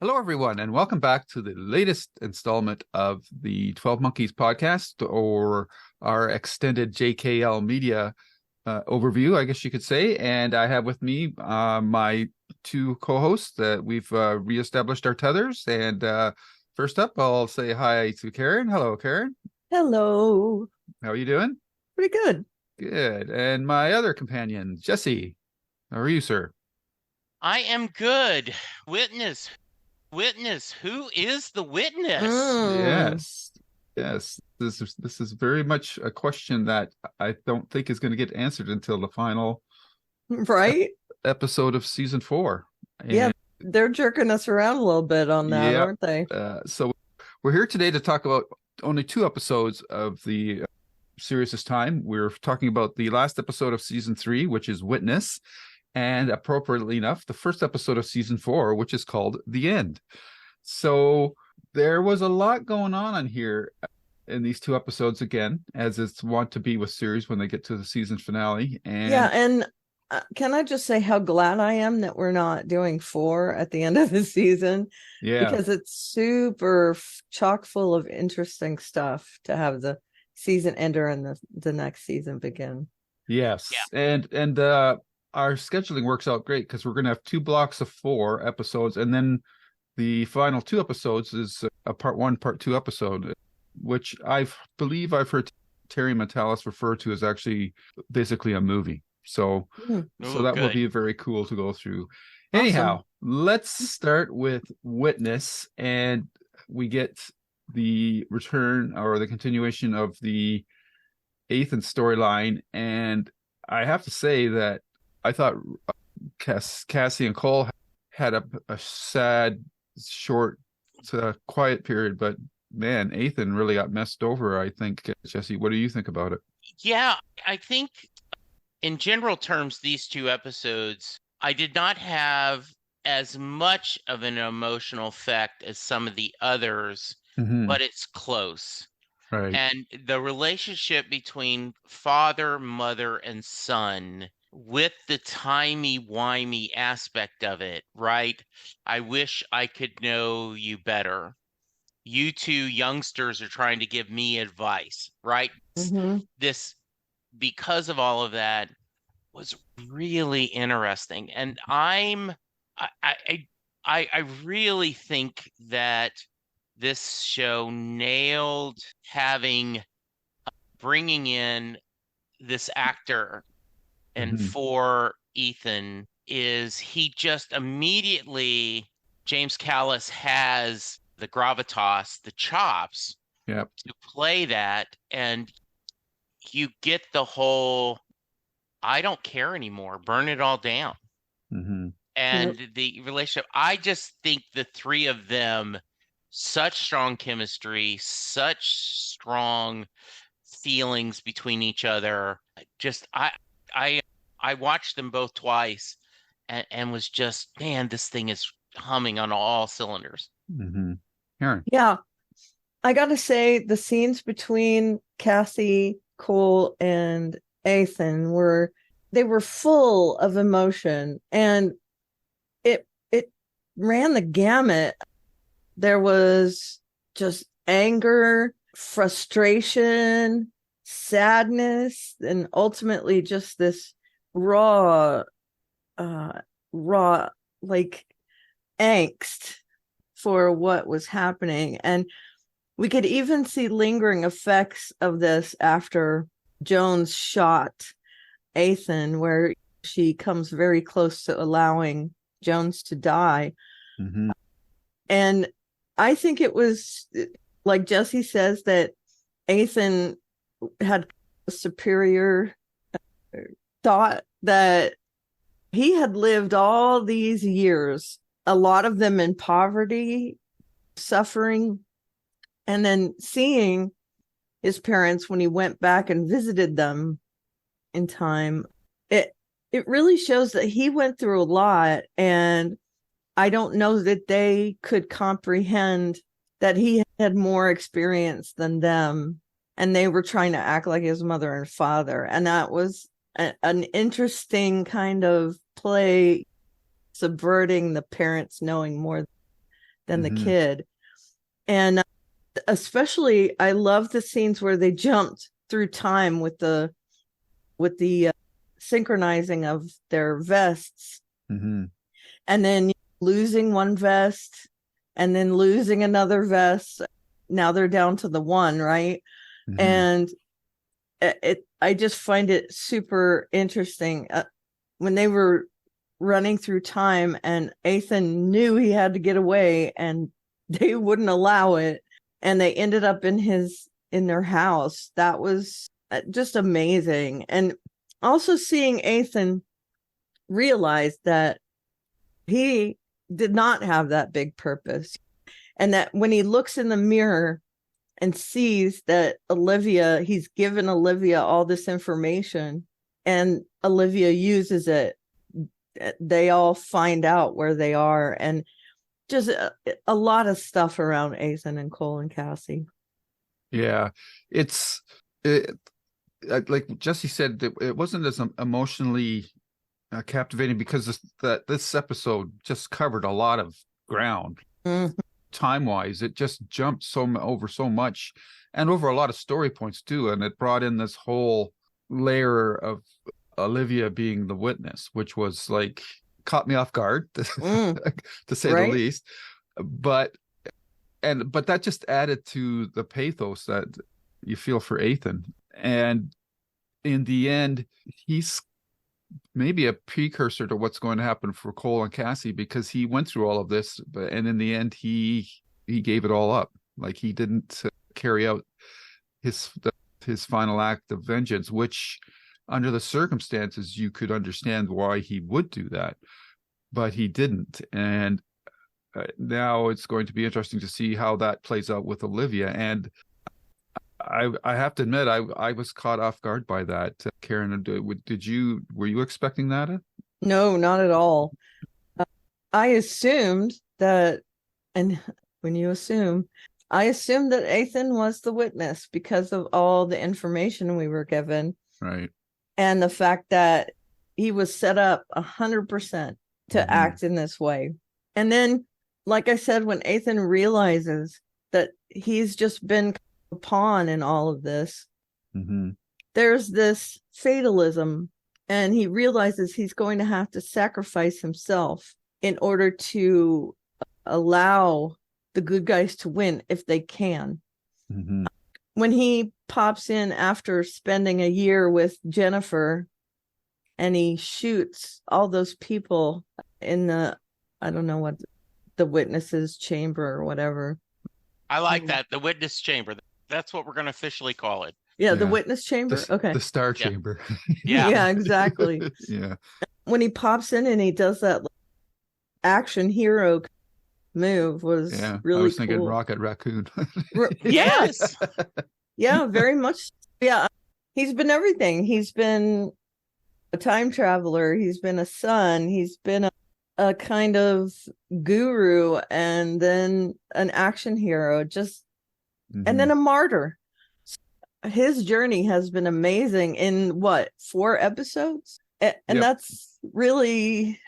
Hello, everyone, and welcome back to the latest installment of the 12 Monkeys podcast, or our extended JKL media overview, I guess you could say. And I have with me my two co-hosts that we've reestablished our tethers. And first up, I'll say hi to Karen. Hello, Karen. Hello. How are you doing? Pretty good. Good. And my other companion, Jesse. How are you, sir? I am good. Witness. Who is the witness? Yes. Yes. This is very much a question that I don't think is going to get answered until the final Right? episode of season 4. Yeah, they're jerking us around a little bit on that, aren't they? So we're here today to talk about only 2 episodes of the series this time. We're talking about the last episode of season 3, which is Witness, and appropriately enough, the first episode of season 4, which is called The End. So there was a lot going on here in these 2 episodes, again, as it's wont to be with series when they get to the season finale. And can I just say how glad I am that we're not doing 4 at the end of the season? Yeah, because it's super chock full of interesting stuff to have the season ender and the next season begin. yes. Yeah. And our scheduling works out great because we're going to have 2 blocks of 4 episodes, and then the final 2 episodes is a part 1, part 2 episode, which I believe I've heard Terry Matalas refer to as actually basically a movie. So that will be very cool to go through. Awesome. Anyhow, let's start with Witness, and we get the return or the continuation of the Ethan storyline. And I have to say that I thought Cassie and Cole had a sad, short, quiet period, but man, Ethan really got messed over, I think. Jesse, what do you think about it? Yeah, I think in general terms, these 2 episodes, I did not have as much of an emotional effect as some of the others, but it's close. Right. And the relationship between father, mother, and son, with the timey-wimey aspect of it, right? I wish I could know you better. You 2 youngsters are trying to give me advice, right? This, because of all of that, was really interesting. And I really think that this show nailed bringing in this actor, and for Ethan, is he just immediately, James Callis has the gravitas, the chops to play that, and you get the whole I don't care anymore, burn it all down. And the relationship, I just think the 3 of them, such strong chemistry, such strong feelings between each other. Just I watched them both twice and was just, man, this thing is humming on all cylinders. Karen. Yeah, I gotta say the scenes between Cassie, Cole, and Ethan were full of emotion, and it ran the gamut. There was just anger, frustration, sadness, and ultimately just this raw like angst for what was happening. And we could even see lingering effects of this after Jones shot Ethan, where she comes very close to allowing Jones to die. And I think it was, like Jesse says, that Ethan had a superior thought that he had lived all these years, a lot of them in poverty, suffering, and then seeing his parents when he went back and visited them in time. It really shows that he went through a lot, and I don't know that they could comprehend that he had more experience than them, and they were trying to act like his mother and father. And that was an interesting kind of play, subverting the parents knowing more than the kid. And especially I love the scenes where they jumped through time with the synchronizing of their vests, and then losing one vest and then losing another vest. Now they're down to the one, right? And I just find it super interesting when they were running through time and Ethan knew he had to get away and they wouldn't allow it, and they ended up in their house. That was just amazing. And also seeing Ethan realize that he did not have that big purpose, and that when he looks in the mirror and sees that he's given Olivia all this information and Olivia uses it, they all find out where they are, and just a lot of stuff around Ethan and Cole and Cassie. Yeah, like Jesse said, it wasn't as emotionally captivating because this episode just covered a lot of ground. Time-wise, it just jumped over so much and over a lot of story points too, and it brought in this whole layer of Olivia being the witness, which was like caught me off guard to say the least. But that just added to the pathos that you feel for Ethan. And in the end, he's maybe a precursor to what's going to happen for Cole and Cassie, because he went through all of this, and in the end, he gave it all up. Like, he didn't carry out his final act of vengeance, which, under the circumstances, you could understand why he would do that, but he didn't. And now it's going to be interesting to see how that plays out with Olivia. And I have to admit, I was caught off guard by that. Karen, were you expecting that? No, not at all. I assumed that, and when you assume, I assumed that Ethan was the witness because of all the information we were given. Right. And the fact that he was set up 100% to act in this way. And then, like I said, when Ethan realizes that he's just been a pawn in all of this, there's this fatalism, and he realizes he's going to have to sacrifice himself in order to allow the good guys to win if they can. When he pops in after spending a year with Jennifer and he shoots all those people in the, I don't know what, the witnesses chamber or whatever. I like that. The witness chamber. That's what we're going to officially call it. Yeah, the witness chamber. Okay. The star chamber. Yeah, exactly. Yeah. When he pops in and he does that action hero move was really I was thinking cool. Rocket Raccoon. Yes. Yeah, very much. Yeah. He's been everything. He's been a time traveler. He's been a son. He's been a kind of guru, and then an action hero, and then a martyr. His journey has been amazing in 4 episodes? And that's really,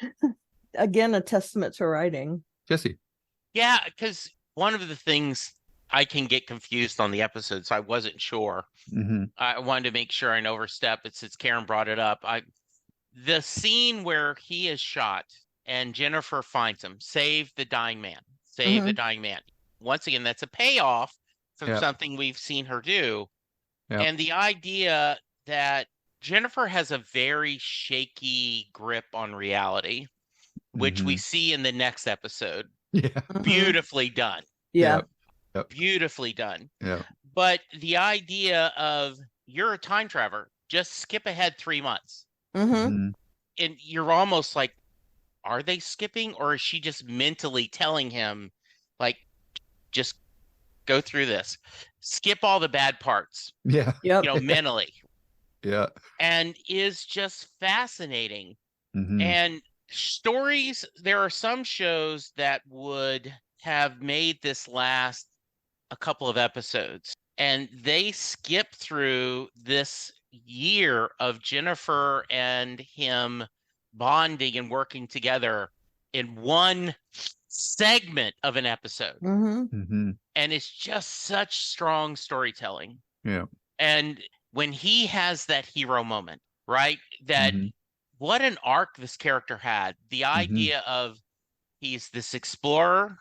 again, a testament to writing. Jesse. Yeah, because one of the things I can get confused on the episodes, I wasn't sure. I wanted to make sure I didn't overstep it since Karen brought it up. The scene where he is shot and Jennifer finds him, save the dying man. The dying man. Once again, that's a payoff from something we've seen her do. And the idea that Jennifer has a very shaky grip on reality, which we see in the next episode. Beautifully done. Beautifully done. But the idea of, you're a time traveler, just skip ahead 3 months. And you're almost like, are they skipping, or is she just mentally telling him, like, just go through this, skip all the bad parts, mentally, and is just fascinating. And stories, there are some shows that would have made this last a couple of episodes, and they skip through this year of Jennifer and him bonding and working together in one segment of an episode. Mm-hmm. And it's just such strong storytelling. Yeah. And when he has that hero moment, right? That what an arc this character had. The idea of he's this explorer,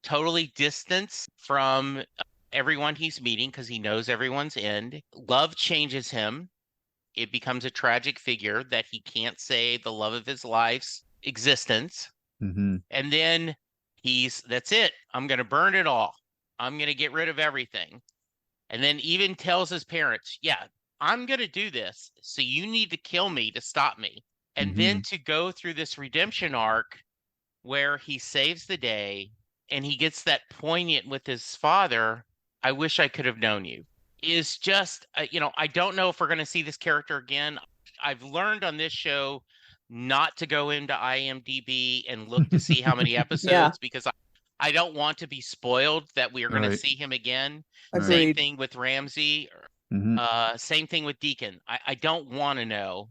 totally distanced from everyone he's meeting because he knows everyone's end. Love changes him. It becomes a tragic figure that he can't say the love of his life's existence. And then that's it. I'm going to burn it all. I'm going to get rid of everything. And then even tells his parents, yeah, I'm going to do this. So you need to kill me to stop me. And then to go through this redemption arc where he saves the day and he gets that poignant with his father, I wish I could have known you, is just, I don't know if we're going to see this character again. I've learned on this show not to go into IMDb and look to see how many episodes because I don't want to be spoiled that we are going to see him again. Agreed. Same thing with Ramsey. Same thing with Deacon. I don't want to know.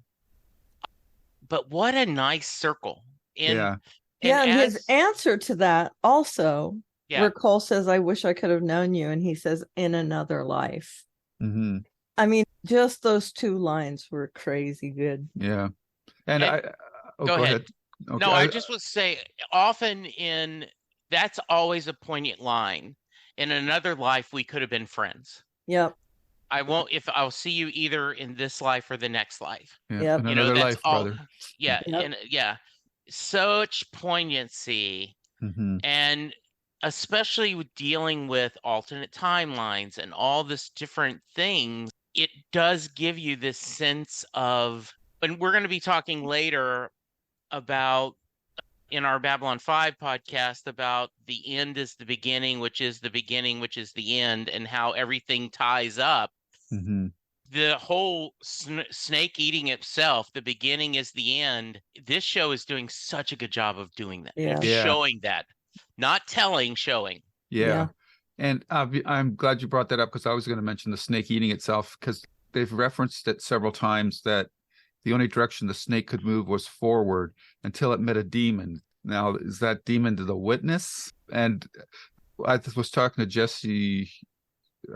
But what a nice circle. And his answer to that also, where Cole says, I wish I could have known you. And he says, in another life. I mean, just those two lines were crazy good. Yeah. And go ahead. Okay. No, I just would say often that's always a poignant line. In another life, we could have been friends. Yep. I'll see you either in this life or the next life. Yep. In another life, brother. Yeah. Yep. Such poignancy. And especially with dealing with alternate timelines and all this different things, it does give you this sense of, and we're going to be talking later about in our Babylon 5 podcast about the end is the beginning, which is the beginning, which is the end, and how everything ties up. The whole snake eating itself, the beginning is the end. This show is doing such a good job of doing that, showing that, not telling, showing. Yeah. And I'm glad you brought that up because I was going to mention the snake eating itself because they've referenced it several times that the only direction the snake could move was forward until it met a demon. Now, is that demon to the witness? And I was talking to Jesse,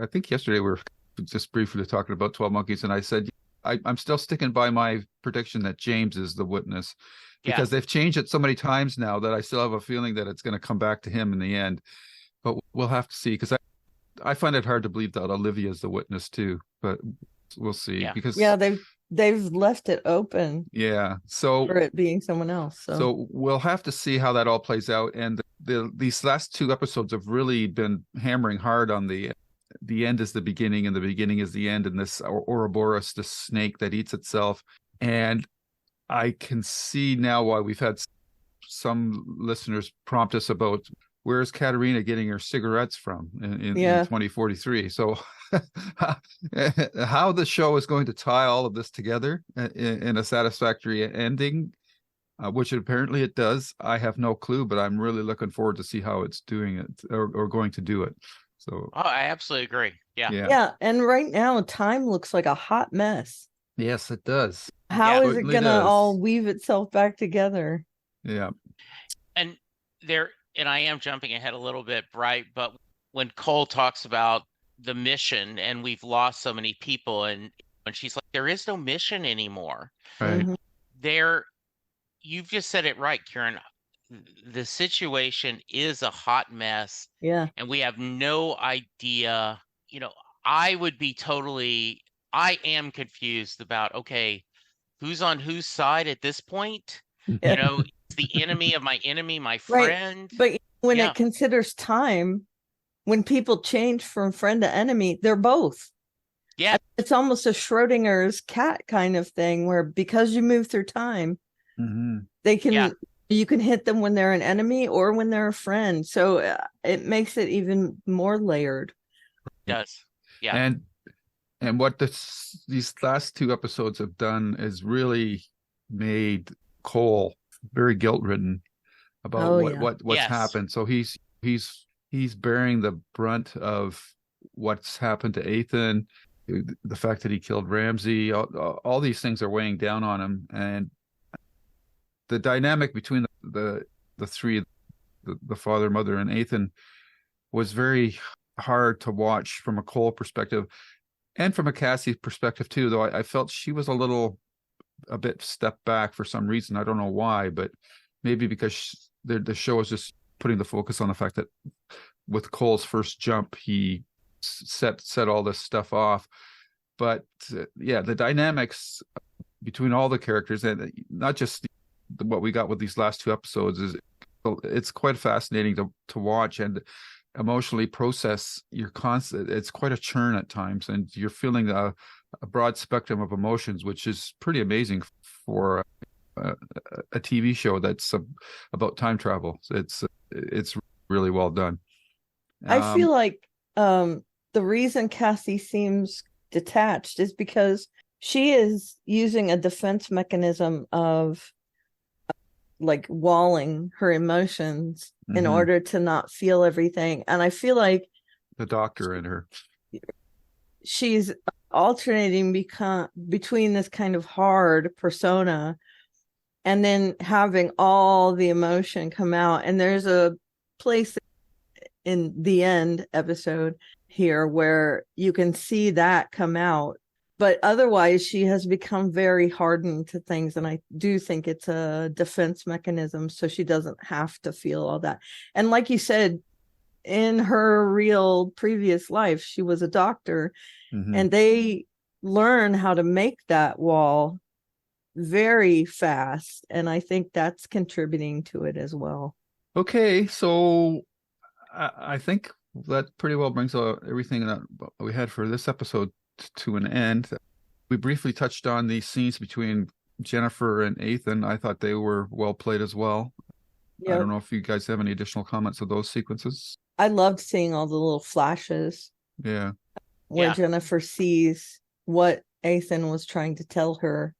I think yesterday we were just briefly talking about 12 Monkeys, and I said, I'm still sticking by my prediction that James is the witness because they've changed it so many times now that I still have a feeling that it's going to come back to him in the end. But we'll have to see because I find it hard to believe that Olivia is the witness too, but we'll see. Because they've left it open. So for it being someone else. So we'll have to see how that all plays out. And these last two episodes have really been hammering hard on the end is the beginning and the beginning is the end, and this Ouroboros, the snake that eats itself. And I can see now why we've had some listeners prompt us about where's Katerina getting her cigarettes from in 2043. So how the show is going to tie all of this together in a satisfactory ending, which apparently it does, I have no clue, but I'm really looking forward to see how it's doing it or going to do it. So I absolutely agree. Yeah. And right now, time looks like a hot mess. Yes, it does. How is it going to all weave itself back together? Yeah. And I am jumping ahead a little bit, right? But when Cole talks about the mission and we've lost so many people, and when she's like, there is no mission anymore. Right. You've just said it right, Kieran. The situation is a hot mess. Yeah. And we have no idea. I am confused about, okay, who's on whose side at this point? The enemy of my enemy, my friend. Right. But when it considers time, when people change from friend to enemy, they're both. Yeah. It's almost a Schrodinger's cat kind of thing where because you move through time, they can you can hit them when they're an enemy or when they're a friend. So it makes it even more layered. It does. Yeah. And what these last two episodes have done is really made Cole very guilt-ridden about what's happened. So he's bearing the brunt of what's happened to Ethan, the fact that he killed Ramsey. All these things are weighing down on him, and the dynamic between the three, the father, mother, and Ethan was very hard to watch from a Cole perspective and from a Cassie perspective too. Though I felt she was a bit stepped back for some reason. I don't know why, but maybe because the show is just putting the focus on the fact that with Cole's first jump, he set all this stuff off. But yeah, the dynamics between all the characters, and not just what we got with these last two episodes, is it's quite fascinating to watch and emotionally process your constant. It's quite a churn at times, and you're feeling a broad spectrum of emotions, which is pretty amazing for a TV show that's about time travel. It's really well done. I feel like the reason Cassie seems detached is because she is using a defense mechanism of like walling her emotions in order to not feel everything. And I feel like the doctor in her, she's alternating between this kind of hard persona and then having all the emotion come out. And there's a place in the end episode here where you can see that come out, but otherwise she has become very hardened to things, and I do think it's a defense mechanism so she doesn't have to feel all that. And like you said, in her real previous life she was a doctor, and they learn how to make that wall very fast, and I think that's contributing to it as well. Okay, so I think that pretty well brings everything that we had for this episode to an end. We briefly touched on the scenes between Jennifer and Ethan. I thought they were well played as well. Yep. I don't know if you guys have any additional comments of those sequences. I loved seeing all the little flashes. Yeah. Where Jennifer sees what Ethan was trying to tell her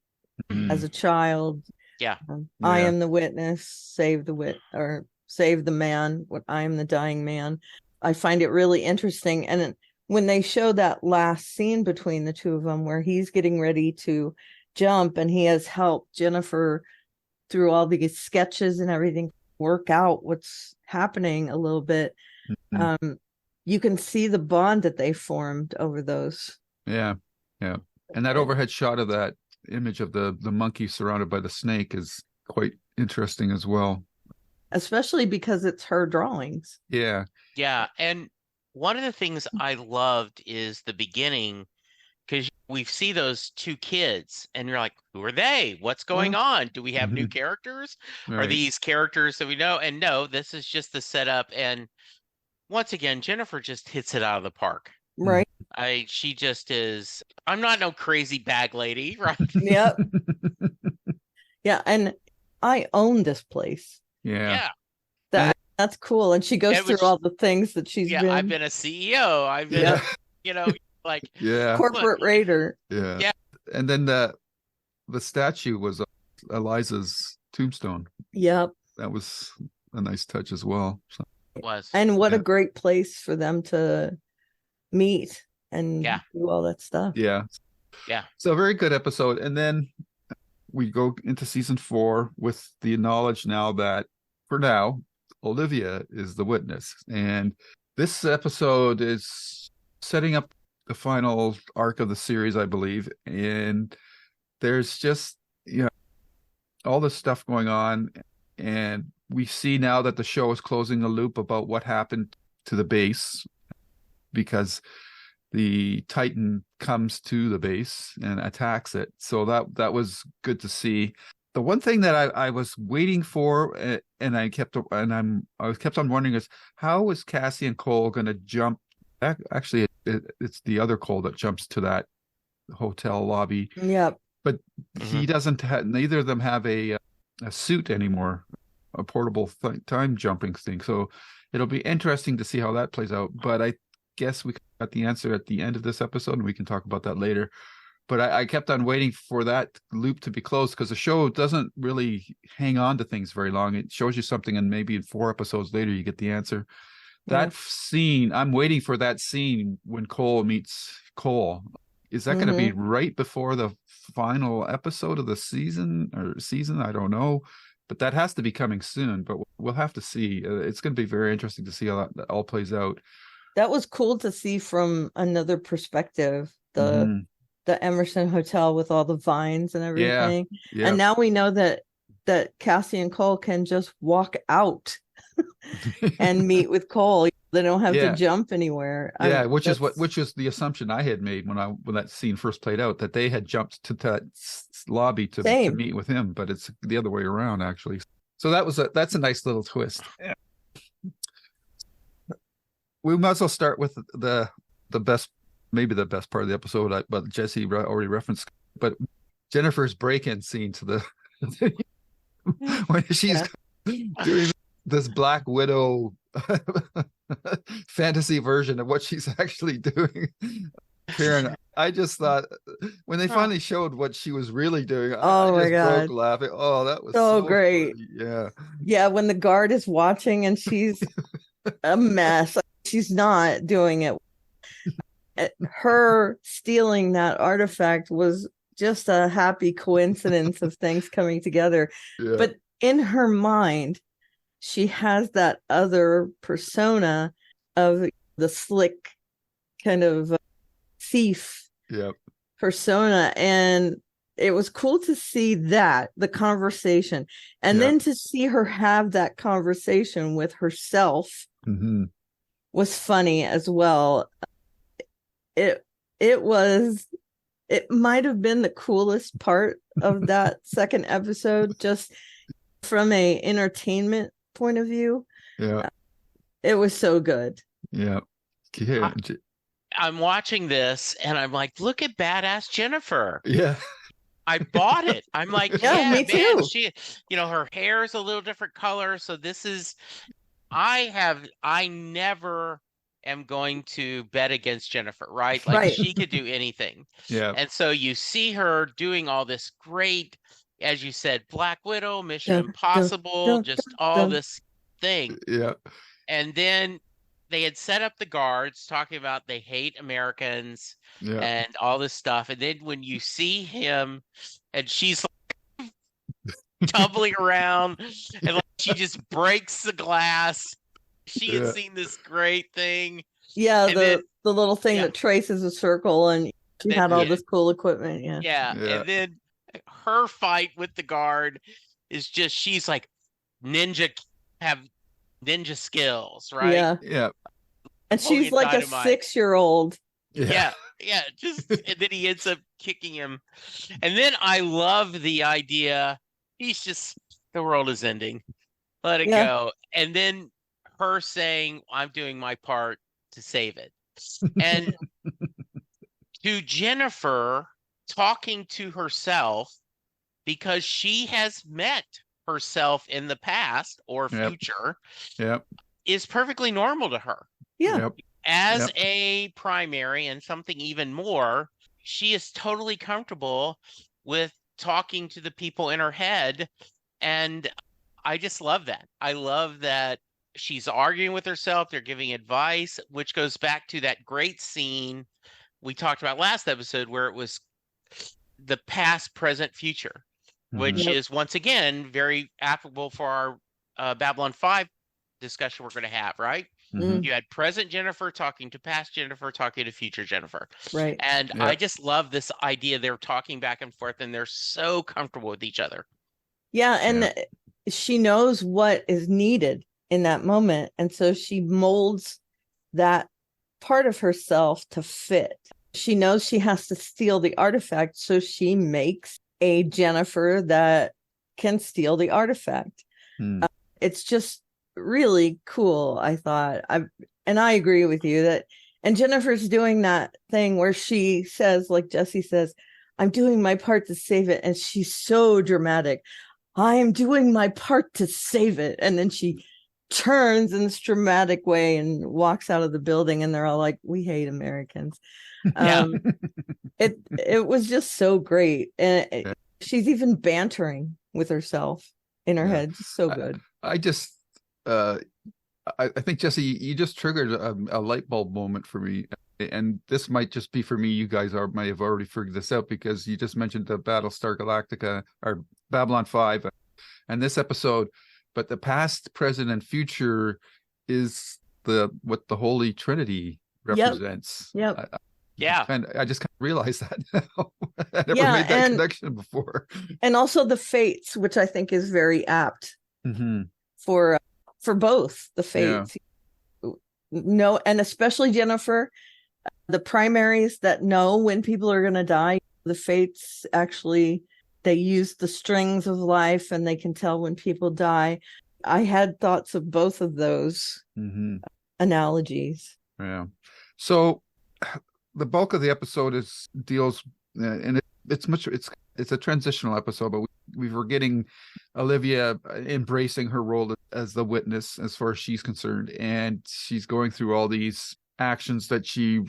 as a child. Yeah. I am the witness, save the man, I am the dying man. I find it really interesting. And when they show that last scene between the two of them where he's getting ready to jump and he has helped Jennifer through all these sketches and everything work out what's happening a little bit, you can see the bond that they formed over those. Yeah. And that overhead shot of that image of the monkey surrounded by the snake is quite interesting as well, especially because it's her drawings. Yeah. And one of the things I loved is the beginning, because we see those two kids and you're like, who are they? What's going on? Do we have new characters? Right. Are these characters that we know? And no, this is just the setup. And once again, Jennifer just hits it out of the park. Right. She just is. I'm not no crazy bag lady, right? Yep. Yeah, and I own this place. Yeah. That's cool. And she goes through all the things that she's been. I've been a CEO. I've been, like corporate raider. Yeah. And then the statue was Eliza's tombstone. Yep. That was a nice touch as well. So. It was. And what a great place for them to meet and do all that stuff. Yeah. So a very good episode. And then we go into season 4 with the knowledge now that for now Olivia is the witness, and this episode is setting up the final arc of the series, I believe. And there's just all this stuff going on, and we see now that the show is closing the loop about what happened to the base, because the Titan comes to the base and attacks it. So that was good to see. The one thing that I was waiting for, and I kept on wondering, is how is Cassie and Cole going to jump? Actually, it's the other Cole that jumps to that hotel lobby. Yep. But he doesn't have. Neither of them have a suit anymore, a portable time jumping thing. So it'll be interesting to see how that plays out. But I guess we got the answer at the end of this episode, and we can talk about that later. But I kept on waiting for that loop to be closed, because the show doesn't really hang on to things very long. It shows you something, and maybe in 4 episodes later, you get the answer. That scene, I'm waiting for that scene when Cole meets Cole. Is that going to be right before the final episode of the season? I don't know. but that has to be coming soon. But we'll have to see. It's going to be very interesting to see how that all plays out. That was cool to see from another perspective. The Emerson Hotel with all the vines and everything. Yeah. And now we know that Cassie and Cole can just walk out and meet with Cole. They don't have to jump anywhere. Yeah, which is the assumption I had made when that scene first played out, that they had jumped to that lobby to meet with him, but it's the other way around actually. So that's a nice little twist. Yeah. We might as well start with the best, maybe the best part of the episode, but Jesse already referenced. But Jennifer's break-in scene to the when she's doing this Black Widow fantasy version of what she's actually doing. Karen, I just thought when they finally showed what she was really doing, I just broke laughing. Oh, that was so great. Funny. Yeah, when the guard is watching and she's a mess. She's not doing it. Her stealing that artifact was just a happy coincidence of things coming together. Yeah. But in her mind, she has that other persona of the slick kind of thief persona. And it was cool to see that, the conversation. And then to see her have that conversation with herself was funny as well. It might have been the coolest part of that second episode, just from a entertainment point of view. Yeah, it was so good. Yeah. I'm watching this and I'm like, look at badass Jennifer. Yeah. I bought it. I'm like, yeah, me man, too. she, her hair is a little different color. So this is, I never am going to bet against Jennifer, right? Like she could do anything. Yeah. And so you see her doing all this great, as you said, Black Widow, Mission Impossible, just all this thing. Yeah. And then they had set up the guards talking about they hate Americans and all this stuff. And then when you see him and she's like tumbling around and like she just breaks the glass. She had seen this great thing. Yeah, the little thing that traces a circle, and she had all this cool equipment. Yeah. And then her fight with the guard is just, she's like have ninja skills, right? Yeah. And she's like a 6-year-old. Yeah. Just, and then he ends up kicking him. And then I love the idea. He's just, the world is ending. Let it go. And then her saying, I'm doing my part to save it. And to Jennifer talking to herself, because she has met herself in the past or future, is perfectly normal to her. As a primary and something even more, she is totally comfortable with talking to the people in her head. And I just love that. I love that she's arguing with herself. They're giving advice, which goes back to that great scene we talked about last episode where it was the past, present, future, which is once again very applicable for our Babylon 5 discussion we're going to have, right? You had present Jennifer talking to past Jennifer, talking to future Jennifer. Right. And I just love this idea. They're talking back and forth and they're so comfortable with each other. Yeah. And she knows what is needed in that moment. And so she molds that part of herself to fit. She knows she has to steal the artifact. So she makes a Jennifer that can steal the artifact. It's just really cool, I thought. And I agree with you that, and Jennifer's doing that thing where she says, like Jesse says, I'm doing my part to save it. And she's so dramatic. I am doing my part to save it. And then she turns in this dramatic way and walks out of the building, and they're all like, we hate Americans. It was just so great. And she's even bantering with herself in her head. Just so good. I think, Jesse, you just triggered a light bulb moment for me. And this might just be for me. You guys might have already figured this out because you just mentioned the Battlestar Galactica or Babylon 5. and this episode, but the past, present, and future is what the Holy Trinity represents. Yep. Yeah. I just kind of realized that now. I never Yeah, made that connection before. And also the fates, which I think is very apt for both the fates. No, and especially Jennifer, the primaries that know when people are going to die. The fates actually, they use the strings of life and they can tell when people die. I had thoughts of both of those analogies. Yeah. So the bulk of the episode deals, and it's a transitional episode, but we were getting Olivia embracing her role as the witness as far as she's concerned, and she's going through all these actions that she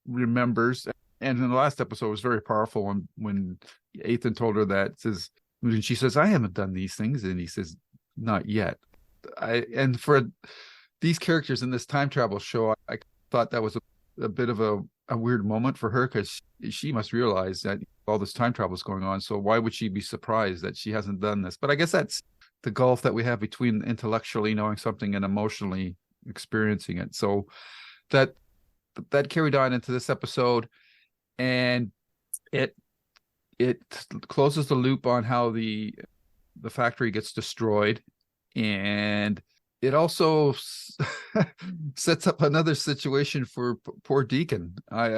remembers. And in the last episode, it was very powerful when Ethan told her that, when she says, "I haven't done these things," and he says, "Not yet." And for these characters in this time travel show, I thought that was a bit of a weird moment for her, because she must realize that all this time travel is going on. So why would she be surprised that she hasn't done this? But I guess that's the gulf that we have between intellectually knowing something and emotionally experiencing it. So that carried on into this episode, and it closes the loop on how the factory gets destroyed, and it also sets up another situation for poor Deacon. I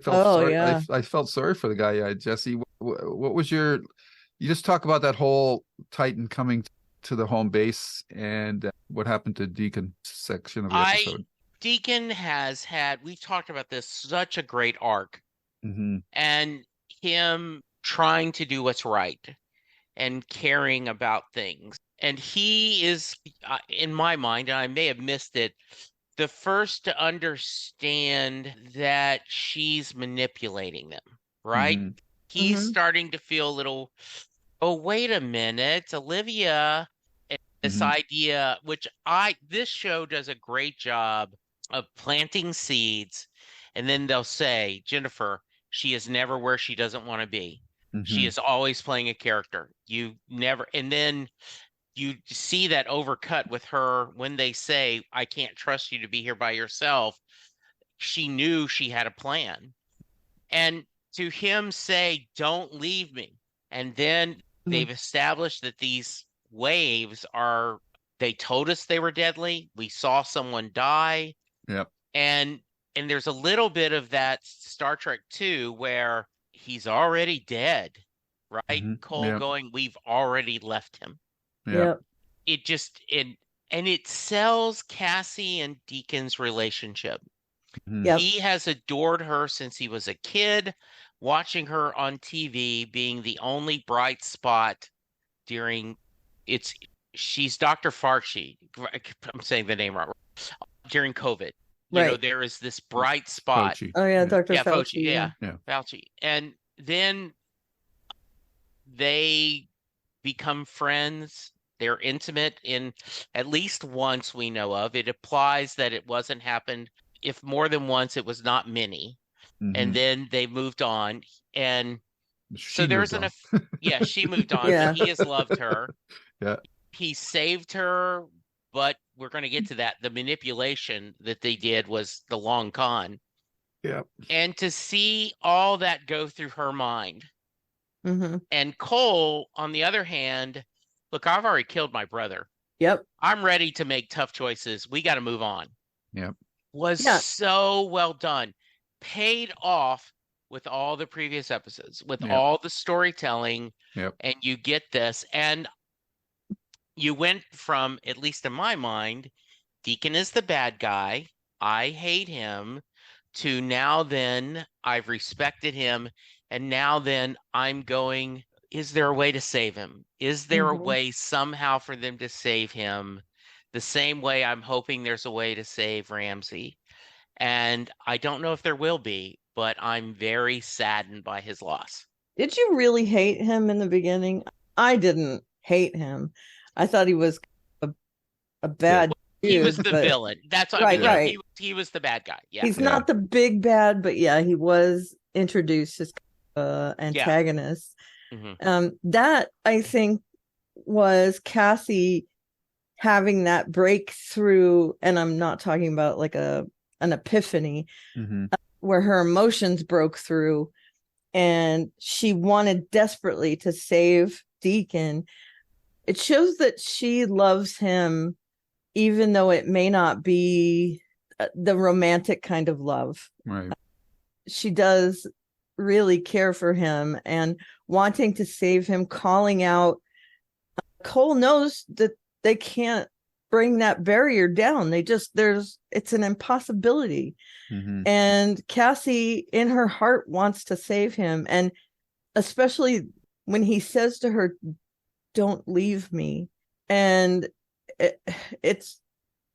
felt sorry. I felt sorry for the guy. Jesse, what was you just talk about that whole Titan coming to the home base and what happened to Deacon section of the episode? Deacon has had, we've talked about this, such a great arc, and him trying to do what's right and caring about things. And he is, in my mind, and I may have missed it, the first to understand that she's manipulating them, right? He's starting to feel a little, oh, wait a minute, Olivia, this idea, which this show does a great job of planting seeds, and then they'll say, Jennifer, she is never where she doesn't want to be. She is always playing a character. You never, and then you see that overcut with her when they say, I can't trust you to be here by yourself. She knew she had a plan. And to him say, don't leave me. And then they've established that these waves they told us they were deadly. We saw someone die. Yep. And there's a little bit of that Star Trek 2 where he's already dead, right? Cole going, we've already left him. Yep. It just, and it sells Cassie and Deacon's relationship. He has adored her since he was a kid, watching her on TV, being the only bright spot during she's Dr. Fauci. I'm saying the name wrong. During COVID. You know, there is this bright spot. Fauci. Oh, yeah, Dr. Yeah, Fauci. Yeah, Fauci. And then they become friends. They're intimate in at least once we know of. It applies that it wasn't happened. If more than once, it was not many. And then they moved on. And so there's she moved on. Yeah. But he has loved her. Yeah. He saved her, but we're going to get to that. The manipulation that they did was the long con. Yeah. And to see all that go through her mind. And Cole, on the other hand, look, I've already killed my brother. Yep. I'm ready to make tough choices. We got to move on. Yep. Was so well done. Paid off with all the previous episodes, with all the storytelling. Yep. And you get this. And you went from, at least in my mind, Deacon is the bad guy. I hate him, to now then I've respected him. And now then I'm going, is there a way to save him? Is there a way somehow for them to save him? The same way I'm hoping there's a way to save Ramsey. And I don't know if there will be, but I'm very saddened by his loss. Did you really hate him in the beginning? I didn't hate him. I thought he was a bad dude. He was the villain. That's what I mean. Right. He was the bad guy. Yeah. He's not the big bad, but he was introduced as antagonist. That I think was Cassie having that breakthrough, and I'm not talking about like an epiphany, where her emotions broke through and she wanted desperately to save Deacon. It shows that she loves him, even though it may not be the romantic kind of love. Right. She does really care for him and wanting to save him, calling out. Cole knows that they can't bring that barrier down. It's an impossibility. And Cassie in her heart wants to save him. And especially when he says to her, don't leave me. And it's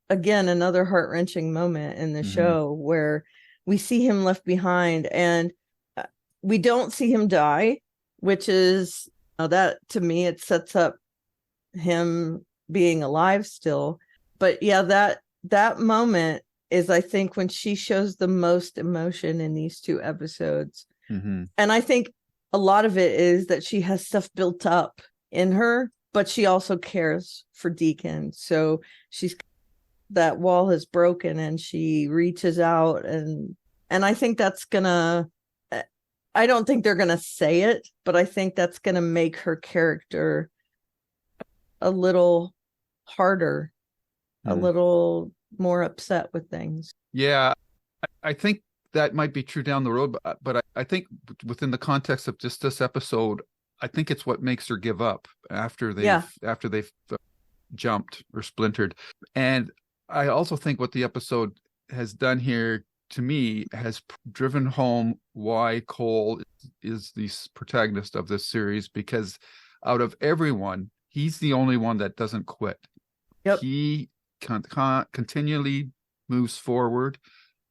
again another heart-wrenching moment in the show where we see him left behind, and we don't see him die, which is that to me it sets up him being alive still. But yeah, that moment is, I think, when she shows the most emotion in these two episodes. And I think a lot of it is that she has stuff built up in her, but she also cares for Deacon. So that wall has broken and she reaches out, and I think that's gonna, I don't think they're gonna say it, but I think that's gonna make her character a little harder, a little more upset with things. Yeah, I think that might be true down the road, but I think within the context of just this episode, I think it's what makes her give up after they've jumped or splintered. And I also think what the episode has done here, to me, has driven home why Cole is the protagonist of this series, because out of everyone, he's the only one that doesn't quit. Yep. He continually moves forward.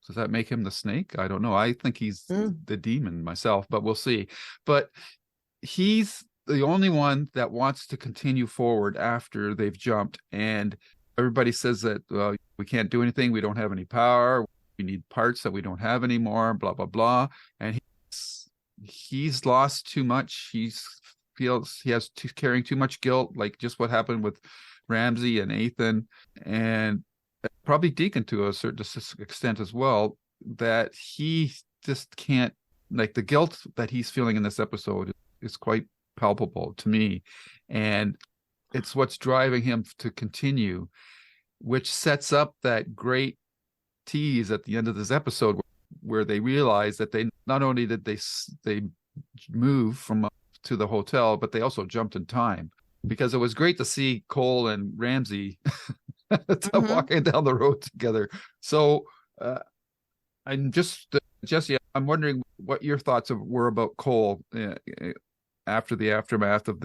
Does that make him the snake? I don't know. I think he's the demon myself, but we'll see. But he's the only one that wants to continue forward after they've jumped. And everybody says that we can't do anything. We don't have any power. We need parts that we don't have anymore, blah, blah, blah. And he's lost too much. He feels he has carrying too much guilt, like just what happened with Ramsey and Ethan, and probably Deacon to a certain extent as well, that he just can't, like the guilt that he's feeling in this episode is quite palpable to me. And it's what's driving him to continue, which sets up that great tease at the end of this episode where they realize that they not only did they move from to the hotel, but they also jumped in time, because it was great to see Cole and Ramsey walking down the road together. So I'm just Jesse, I'm wondering what your thoughts were about Cole after the aftermath of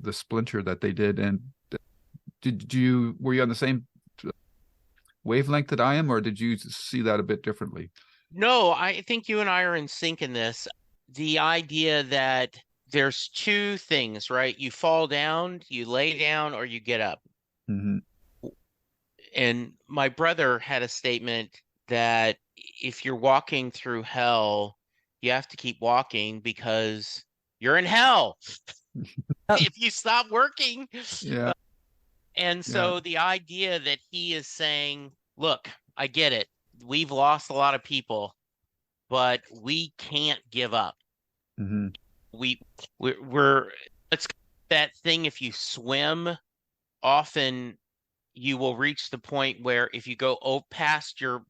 the splinter that they did, and were you on the same wavelength that I am, or did you see that a bit differently? No, I think you and I are in sync in this. The idea that there's two things, right? You fall down, you lay down, or you get up. And my brother had a statement that if you're walking through hell, you have to keep walking because you're in hell. If you stop working. Yeah. And so the idea that he is saying, look, I get it. We've lost a lot of people, but we can't give up. We're it's that thing. If you swim, often you will reach the point where if you go past your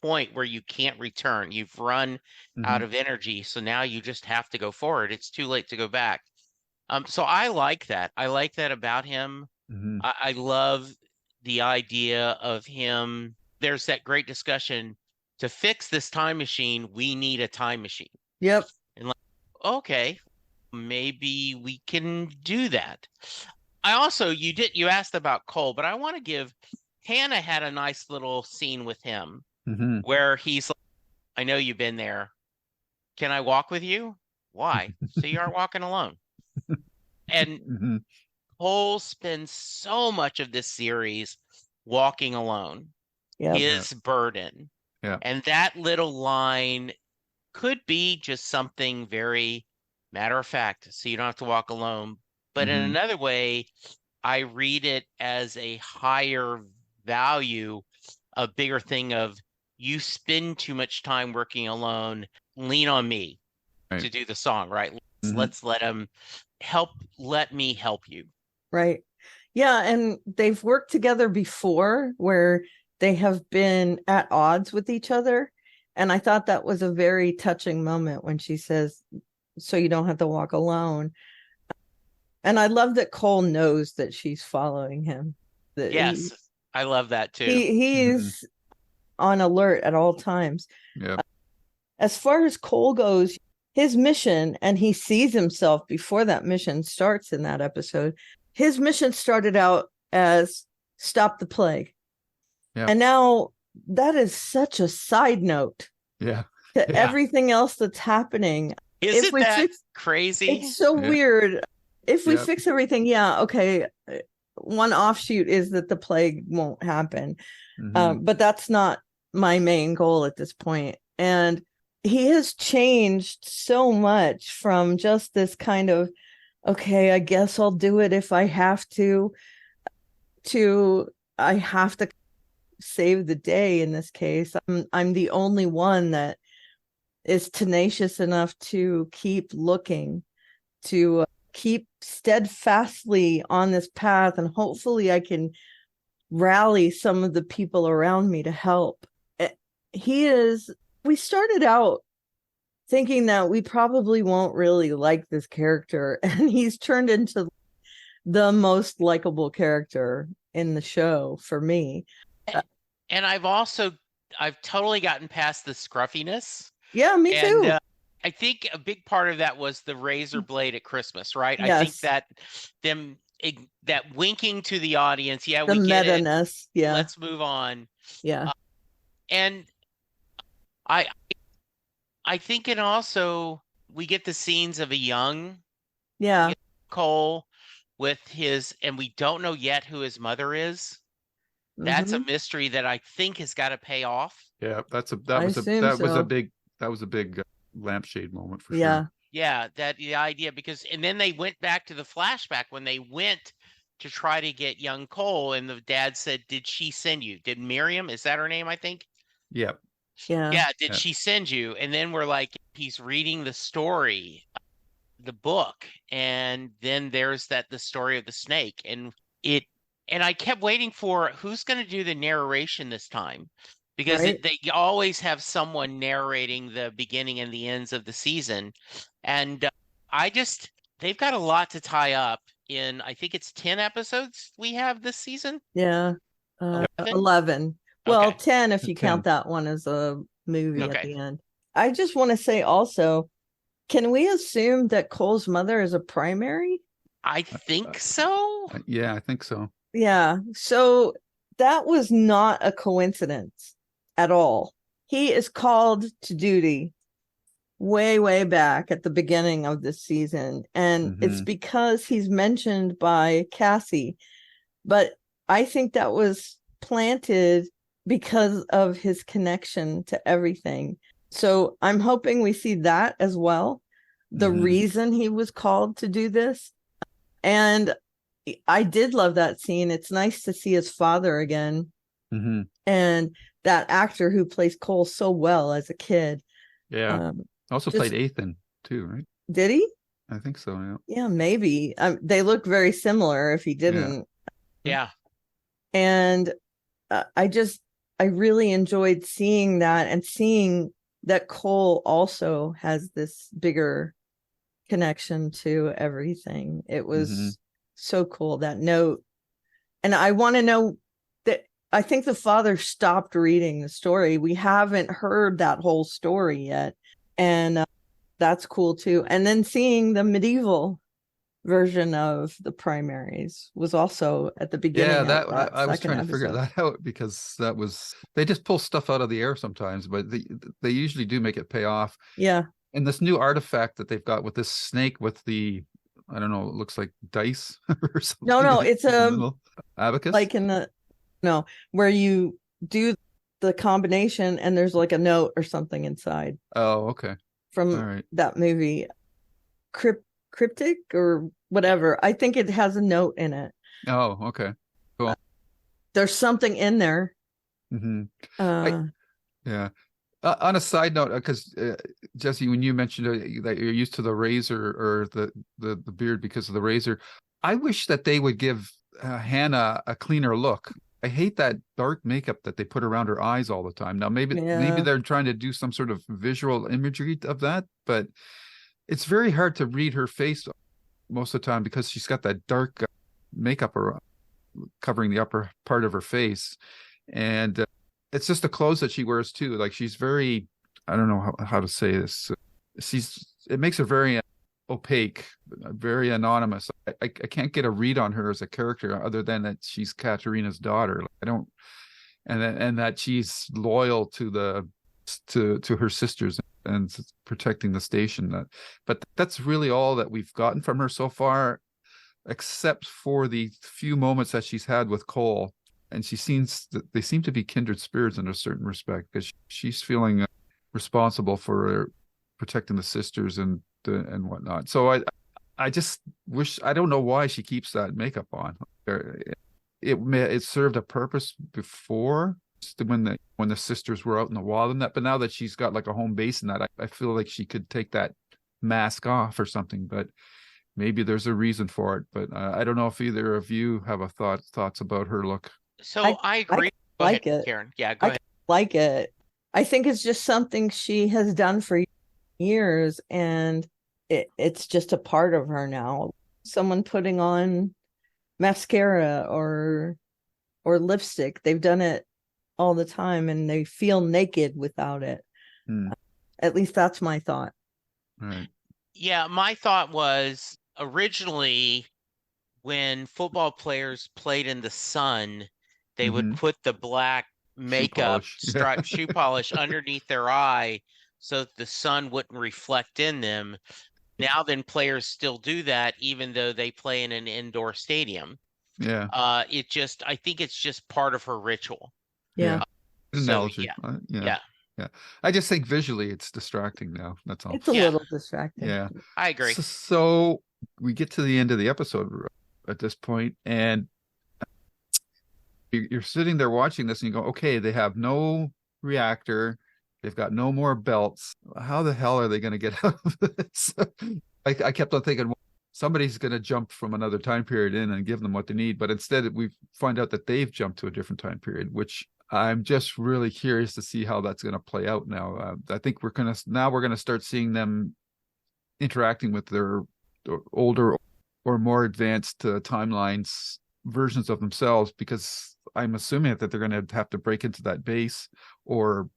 point where you can't return, you've run out of energy. So now you just have to go forward. It's too late to go back. So I like that. I like that about him. I love the idea of him. There's that great discussion to fix this time machine. We need a time machine. Yep. And like, okay, maybe we can do that. I also, you asked about Cole, but I want to give, Hannah had a nice little scene with him where he's like, I know you've been there. Can I walk with you? Why? So you aren't walking alone. And Cole spends so much of this series walking alone. His burden. And that little line could be just something very matter of fact, so you don't have to walk alone. But in another way, I read it as a higher value, a bigger thing of you spend too much time working alone, lean on me to do the song, right? Let's let him let me help you. Right. Yeah, and they've worked together before where they have been at odds with each other. And I thought that was a very touching moment when she says, so you don't have to walk alone. And I love that Cole knows that she's following him. That yes, I love that too. He's on alert at all times. Yeah. As far as Cole goes, his mission, and he sees himself before that mission starts in that episode, his mission started out as stop the plague. Yeah. And now that is such a side note to everything else that's happening. Isn't that crazy? It's so weird. If we fix everything, okay, one offshoot is that the plague won't happen. But that's not my main goal at this point. And he has changed so much from just this kind of, okay, I guess I'll do it if I have to I have to save the day in this case. I'm the only one that is tenacious enough to keep looking, to keep steadfastly on this path, and hopefully I can rally some of the people around me to help. We started out thinking that we probably won't really like this character, and he's turned into the most likable character in the show for me. And I've totally gotten past the scruffiness. Yeah, me too. I think a big part of that was the razor blade at Christmas, right? Yes. I think that winking to the audience, the we get meta-ness, it. Let's move on. Yeah. And I think it also, we get the scenes of a young Cole with and we don't know yet who his mother is. That's a mystery that I think has got to pay off. Yeah, that was a big lampshade moment for sure. Yeah, the idea, and then they went back to the flashback when they went to try to get young Cole, and the dad said, "Did she send you? Did Miriam, is that her name, I think?" Yeah. Yeah. Did she send you? And then we're like, he's reading the story, the book, and then there's the story of the snake, and I kept waiting for who's going to do the narration this time, because they always have someone narrating the beginning and the ends of the season, and they've got a lot to tie up in. I think it's 10 episodes we have this season. 11. Well, 10 if you count that one as a movie at the end. I just want to say also, can we assume that Cole's mother is a primary? I think so. Yeah, I think so. Yeah. So that was not a coincidence at all. He is called to duty way, way back at the beginning of this season. And it's because he's mentioned by Cassie. But I think that was planted because of his connection to everything. So I'm hoping we see that as well. The reason he was called to do this. And I did love that scene. It's nice to see his father again. And that actor who plays Cole so well as a kid. Yeah. Also played Ethan too, right? Did he? I think so, yeah. Yeah, maybe. They look very similar if he didn't. Yeah. And I really enjoyed seeing that, and seeing that Cole also has this bigger connection to everything. It was so cool, that note. And I want to know that I think the father stopped reading the story. We haven't heard that whole story yet. And that's cool too. And then seeing the medieval version of the primaries was also at the beginning. I was trying to figure that out, because they just pull stuff out of the air sometimes, but they usually do make it pay off. Yeah. And this new artifact that they've got with this snake with the, I don't know, it looks like dice or something. No, it's a abacus, like where you do the combination and there's like a note or something inside. Oh, okay. From that movie, cryptic or whatever. I think it has a note in it. Oh, okay. Cool. There's something in there. Mm-hmm. Uh, Yeah. On a side note, because Jesse, when you mentioned that you're used to the razor or the beard because of the razor, I wish that they would give Hannah a cleaner look. I hate that dark makeup that they put around her eyes all the time. Now, maybe yeah. they're trying to do some sort of visual imagery of that, but it's very hard to read her face most of the time because she's got that dark makeup covering the upper part of her face, and it's just the clothes that she wears too. Like she's very, I don't know how to say this. It makes her very opaque, very anonymous. I can't get a read on her as a character other than that she's Katerina's daughter. I don't, and that she's loyal to her sisters and protecting the station. But that's really all that we've gotten from her so far, except for the few moments that she's had with Cole. And they seem to be kindred spirits in a certain respect, because she's feeling responsible for protecting the sisters and whatnot. So I just wish, I don't know why she keeps that makeup on. It served a purpose before when the sisters were out in the wild and that, but now that she's got like a home base in that, I feel like she could take that mask off or something. But maybe there's a reason for it. But I don't know if either of you have thoughts about her look. So I agree. Go like ahead, it. Karen. Yeah, go ahead. Like it. I think it's just something she has done for years, and it's just a part of her now. Someone putting on mascara or lipstick, they've done it all the time, and they feel naked without it. At least that's my thought. Right. Yeah, my thought was originally when football players played in the sun, they would put the black makeup, striped shoe polish underneath their eye so that the sun wouldn't reflect in them. Now then, players still do that even though they play in an indoor stadium. Yeah. I think it's just part of her ritual. Yeah. Analogy. Yeah. I just think visually it's distracting now. That's all. It's a little distracting. Yeah. I agree. So we get to the end of the episode at this point, and you're sitting there watching this and you go, okay, they have no reactor. They've got no more belts. How the hell are they going to get out of this? I kept on thinking, well, somebody's going to jump from another time period in and give them what they need. But instead, we find out that they've jumped to a different time period, which I'm just really curious to see how that's going to play out now. I think we're going to start seeing them interacting with their older or more advanced timelines versions of themselves, because I'm assuming that they're going to have to break into that base or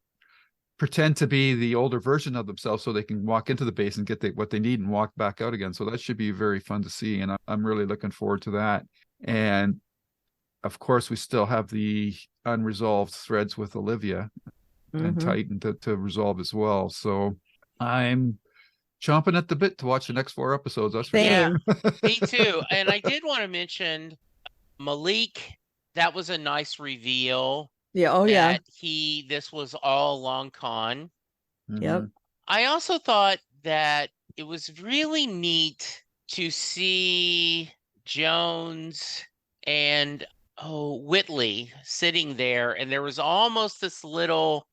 pretend to be the older version of themselves so they can walk into the base and get what they need and walk back out again. So that should be very fun to see, and I'm really looking forward to that. And of course, we still have the unresolved threads with Olivia and Titan to resolve as well. So I'm chomping at the bit to watch the next 4 episodes. That's for sure. Me too. And I did want to mention Malik. That was a nice reveal. Yeah. Oh, yeah. This was all long con. Yep. I also thought that it was really neat to see Jones and Whitley sitting there, and there was almost this little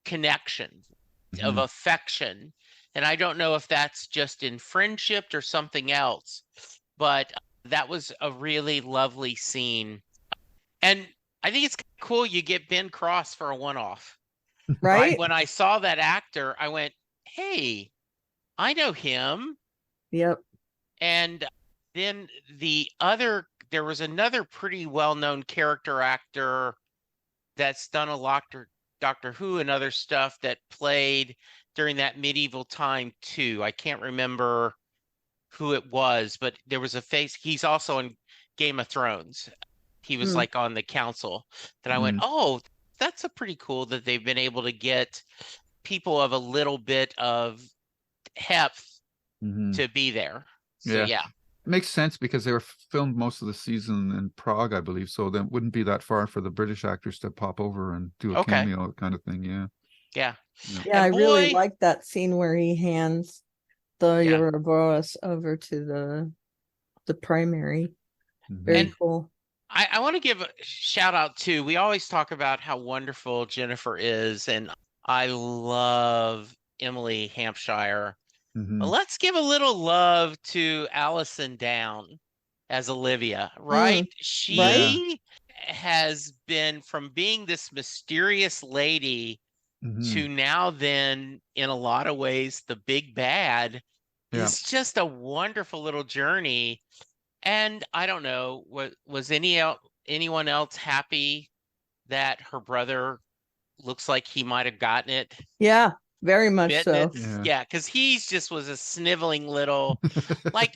connection of affection. And I don't know if that's just in friendship or something else, but that was a really lovely scene. And I think it's cool you get Ben Cross for a one-off. Right? When I saw that actor, I went, hey, I know him. Yep. And then there was another pretty well-known character actor that's done a lot of Doctor Who and other stuff that played during that medieval time too. I can't remember who it was, but there was a face. He's also in Game of Thrones. He was like on the council that I went, oh, that's a pretty cool that they've been able to get people of a little bit of heft to be there. So yeah. It makes sense because they were filmed most of the season in Prague, I believe. So then it wouldn't be that far for the British actors to pop over and do a cameo kind of thing. Yeah. I really like that scene where he hands the Ouroboros over to the primary. Mhm. Very And cool. I want to give a shout out too. We always talk about how wonderful Jennifer is, and I love Emily Hampshire. But Mhm. let's give a little love to Allison Down as Olivia, right? Mm, right? Yeah. She has been from being this mysterious lady Mhm. to now then, in a lot of ways, the big bad Yeah. is just a wonderful little journey. And I don't know, was anyone else happy that her brother looks like he might have gotten it, Yeah, very much bitten it? so. Yeah. Yeah, because he's just was a sniveling little, like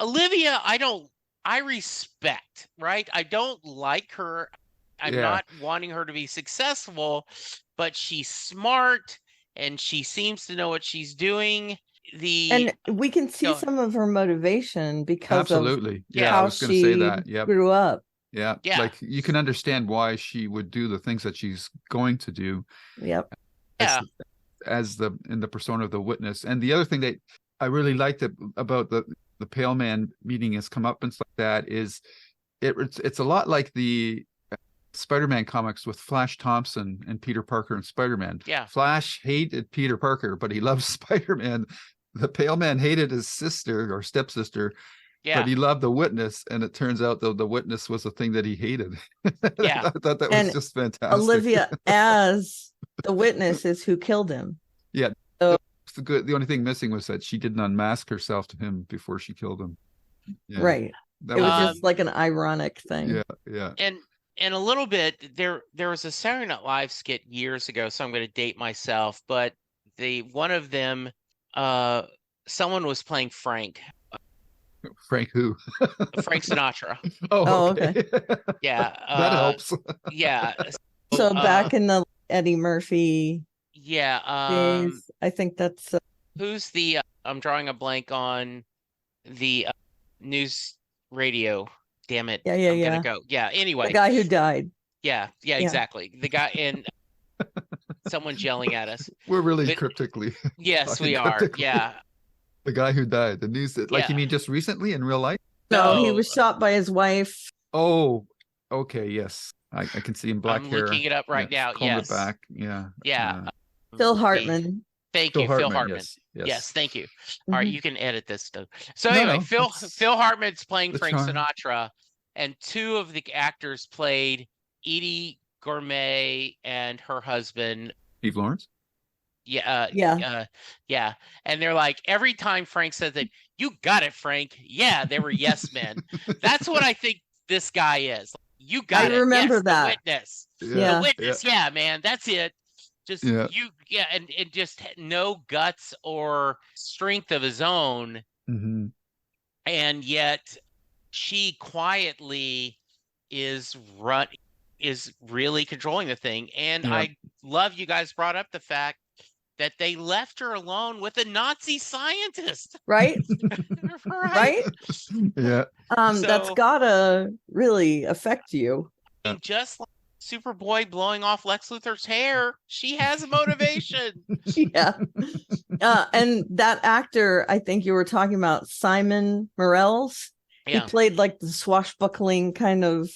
Olivia, I respect, right? I don't like her. I'm Yeah. not wanting her to be successful, but she's smart and she seems to know what she's doing. And we can see Go- some of her motivation because of Absolutely. Yeah, I yeah, how was going to say she that. Yep. grew up. Yeah. yeah, Like you can understand why she would do the things that she's going to do Yep. as yeah, as the in the persona of the witness. And the other thing that I really liked about the Pale Man meeting has come up and stuff like that is it's a lot like the Spider-Man comics with Flash Thompson and Peter Parker and Spider-Man. yeah, Flash hated Peter Parker, but he loves Spider-Man. The Pale Man hated his sister or stepsister, but yeah, he loved the witness, and it turns out the witness was the thing that he hated. yeah, I thought that was And just fantastic. Olivia as the witness is who killed him. Yeah. So The only thing missing was that she didn't unmask herself to him before she killed him. Yeah. right. That It was was just like an ironic thing. yeah, yeah. and a little bit there was a Saturday Night Live skit years ago, so I'm going to date myself, but one of them, someone was playing Frank who? Frank Sinatra. Oh, Oh, okay. Yeah, That helps. yeah. So back in the Eddie Murphy Yeah, days, I think that's who's the I'm drawing a blank on the news radio. Damn it. yeah, I'm gonna yeah. go. Yeah, The anyway. guy who died. Yeah, Yeah. exactly. The guy and someone's yelling at us. We're really But cryptically yes, talking we are. cryptically. Yeah. The guy who died, the news that, like, you Yeah. mean just recently in real life? No, he No, was shot by his wife. Oh, okay, yes. I can see him black I'm hair. looking it up right Yeah, now. combed it Yes. back. Yeah. Yeah. Phil The- Hartman. Thank Phil you, Phil Hartman, Hartman. yes, yes. Yes, thank you. All right, Mhm. you can edit this stuff. So No, anyway, no, Phil Hartman's playing the Frank charm. Sinatra, and two of the actors played Edie Gourmet and her husband. Steve Lawrence? Yeah, Yeah. yeah. And they're like, every time Frank says that, you got it, Frank. Yeah, they were yes men. That's what I think this guy is. You got it. remember Yes, that. the witness. Yeah. The witness. Yeah, man, that's it. Just Yeah. yeah, and just no guts or strength of his own, Mm-hmm. and yet she quietly is really controlling the thing. And Yeah. I love you guys brought up the fact that they left her alone with a Nazi scientist. Right? Right? Right? Yeah. That's So- gotta really affect you. And just like Superboy blowing off Lex Luthor's hair, she has a motivation. Yeah. And that actor, I think you were talking about, Simon Morels. He Yeah. played like the swashbuckling kind of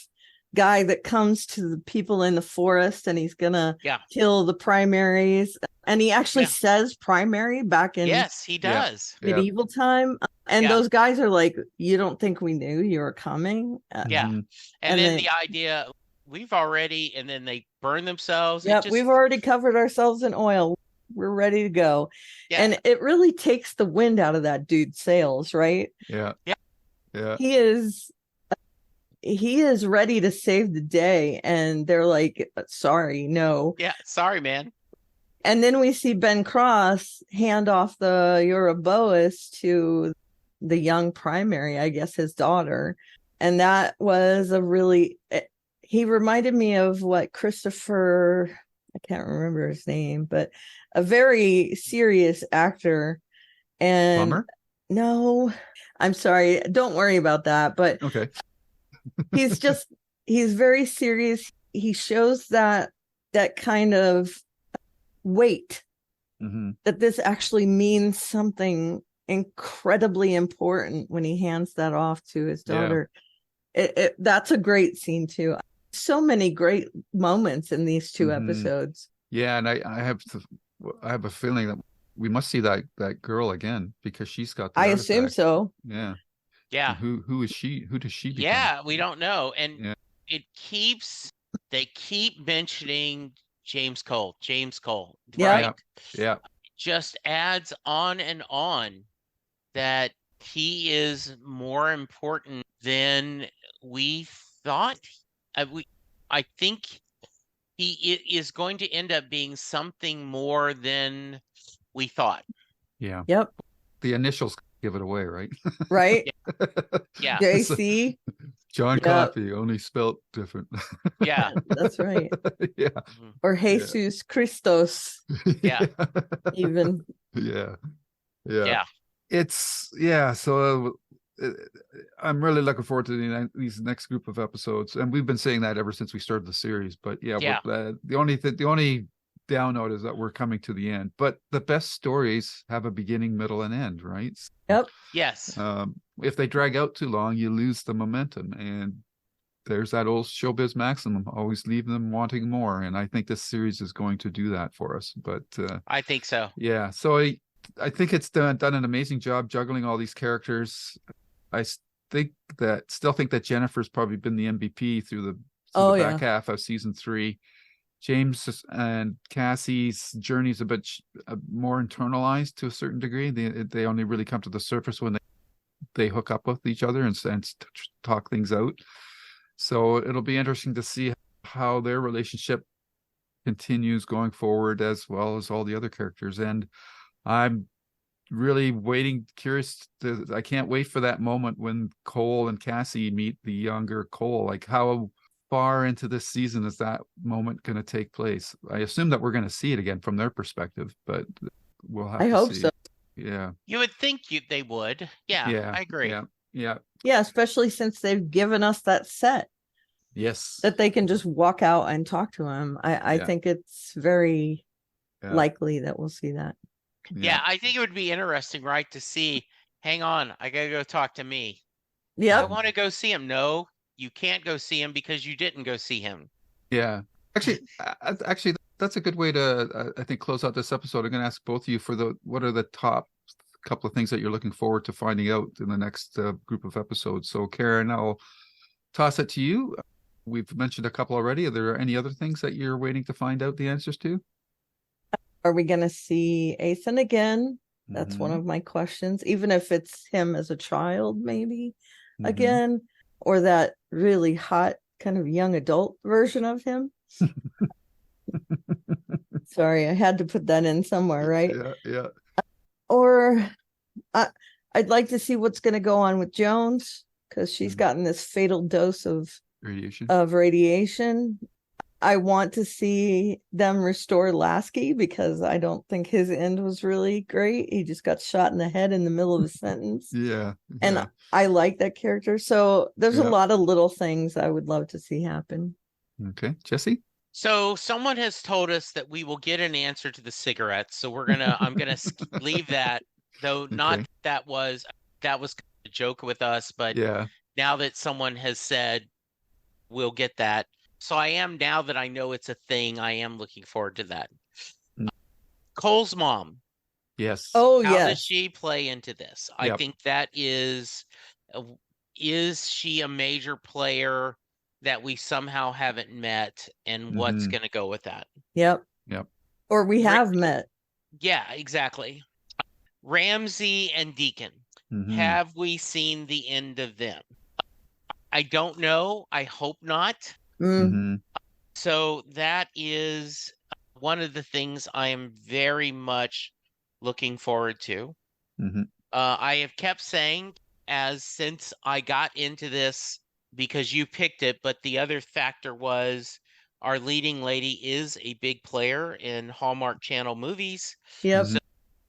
guy that comes to the people in the forest and he's gonna Yeah. kill the primaries. And he actually Yeah. says primary back in Yes, he Yeah. does. Yeah. medieval time. And Yeah. those guys are like, you don't think we knew you were coming? Yeah. Mhm. And And then then- the idea we've already, and then they burn themselves. It Yep, just- we've already covered ourselves in oil. We're ready to go. Yeah. And it really takes the wind out of that dude's sails, right? Yeah. Yeah. Yeah. He is ready to save the day, and they're like, sorry, no. Yeah, sorry, man. And then we see Ben Cross hand off the Euroboas to the young primary, I guess his daughter. And that was he reminded me of what Christopher, I can't remember his name, but a very serious actor. And Plumber? no, I'm sorry. Don't worry about that. But Okay. he's very serious. He shows that kind of weight Mm-hmm. that this actually means something incredibly important when he hands that off to his daughter. That's a great scene too. So many great moments in these two episodes. Yeah, and I have a feeling that we must see that girl again because she's got the I artifact. assume so. Yeah. Yeah. And who is she? Who does she become? Yeah, we don't know. And they keep mentioning James Cole. Yeah. Right? Yeah. Just adds on and on that he is more important than we thought. I think he is going to end up being something more than we thought. Yeah. Yep. The initials give it away, right? Right. Yeah. JC. John Coffey, only spelt different. Yeah. That's right. Yeah. Or Jesus Christos. Yeah. Even. Yeah. Yeah. So I'm really looking forward to these next group of episodes, and we've been saying that ever since we started the series. But the only down note is that we're coming to the end. But the best stories have a beginning, middle, and end, right? Yep. Yes. If they drag out too long, you lose the momentum, and there's that old showbiz maximum: always leave them wanting more. And I think this series is going to do that for us. But I think so. Yeah. So I think it's done an amazing job juggling all these characters. I still think that Jennifer's probably been the MVP through the back half of season 3. James and Cassie's journey is a bit more internalized to a certain degree. They only really come to the surface when they hook up with each other and talk things out. So it'll be interesting to see how their relationship continues going forward, as well as all the other characters. And I'm really I can't wait for that moment when Cole and Cassie meet the younger Cole. Like, how far into this season is that moment going to take place? I assume that we're going to see it again from their perspective, but we'll have to see. I hope so. Yeah. You would think they would. Yeah, I agree. Yeah. Yeah, especially since they've given us that set. Yes. That they can just walk out and talk to him. I think it's very likely that we'll see that. Yeah, I think it would be interesting, right, to see, hang on, I gotta go talk to me. Yeah. I want to go see him. No, you can't go see him because you didn't go see him. Yeah. Actually, that's a good way to, I think, close out this episode. I'm going to ask both of you what are the top couple of things that you're looking forward to finding out in the next group of episodes. So, Karen, I'll toss it to you. We've mentioned a couple already. Are there any other things that you're waiting to find out the answers to? Are we going to see Ethan again? That's one of my questions. Even if it's him as a child, maybe again, or that really hot kind of young adult version of him. Sorry, I had to put that in somewhere, right? Yeah. Or I'd like to see what's going to go on with Jones, because she's gotten this fatal dose of radiation. I want to see them restore Lasky, because I don't think his end was really great. He just got shot in the head in the middle of a sentence. And I like that character. So there's a lot of little things I would love to see happen. Okay. Jesse? So someone has told us that we will get an answer to the cigarettes. So I'm gonna leave that, though. Not that was a joke with us, but now that someone has said we'll get that. So now that I know it's a thing, I am looking forward to that. Cole's mom. Yes. Oh, How does she play into this? I think that is she a major player that we somehow haven't met, and what's going to go with that? Yep. Or we have met. Yeah, exactly. Ramsey and Deacon. Have we seen the end of them? I don't know. I hope not. So that is one of the things I am very much looking forward to. I have kept saying, since I got into this, because you picked it, but the other factor was our leading lady is a big player in Hallmark Channel movies. Yep. So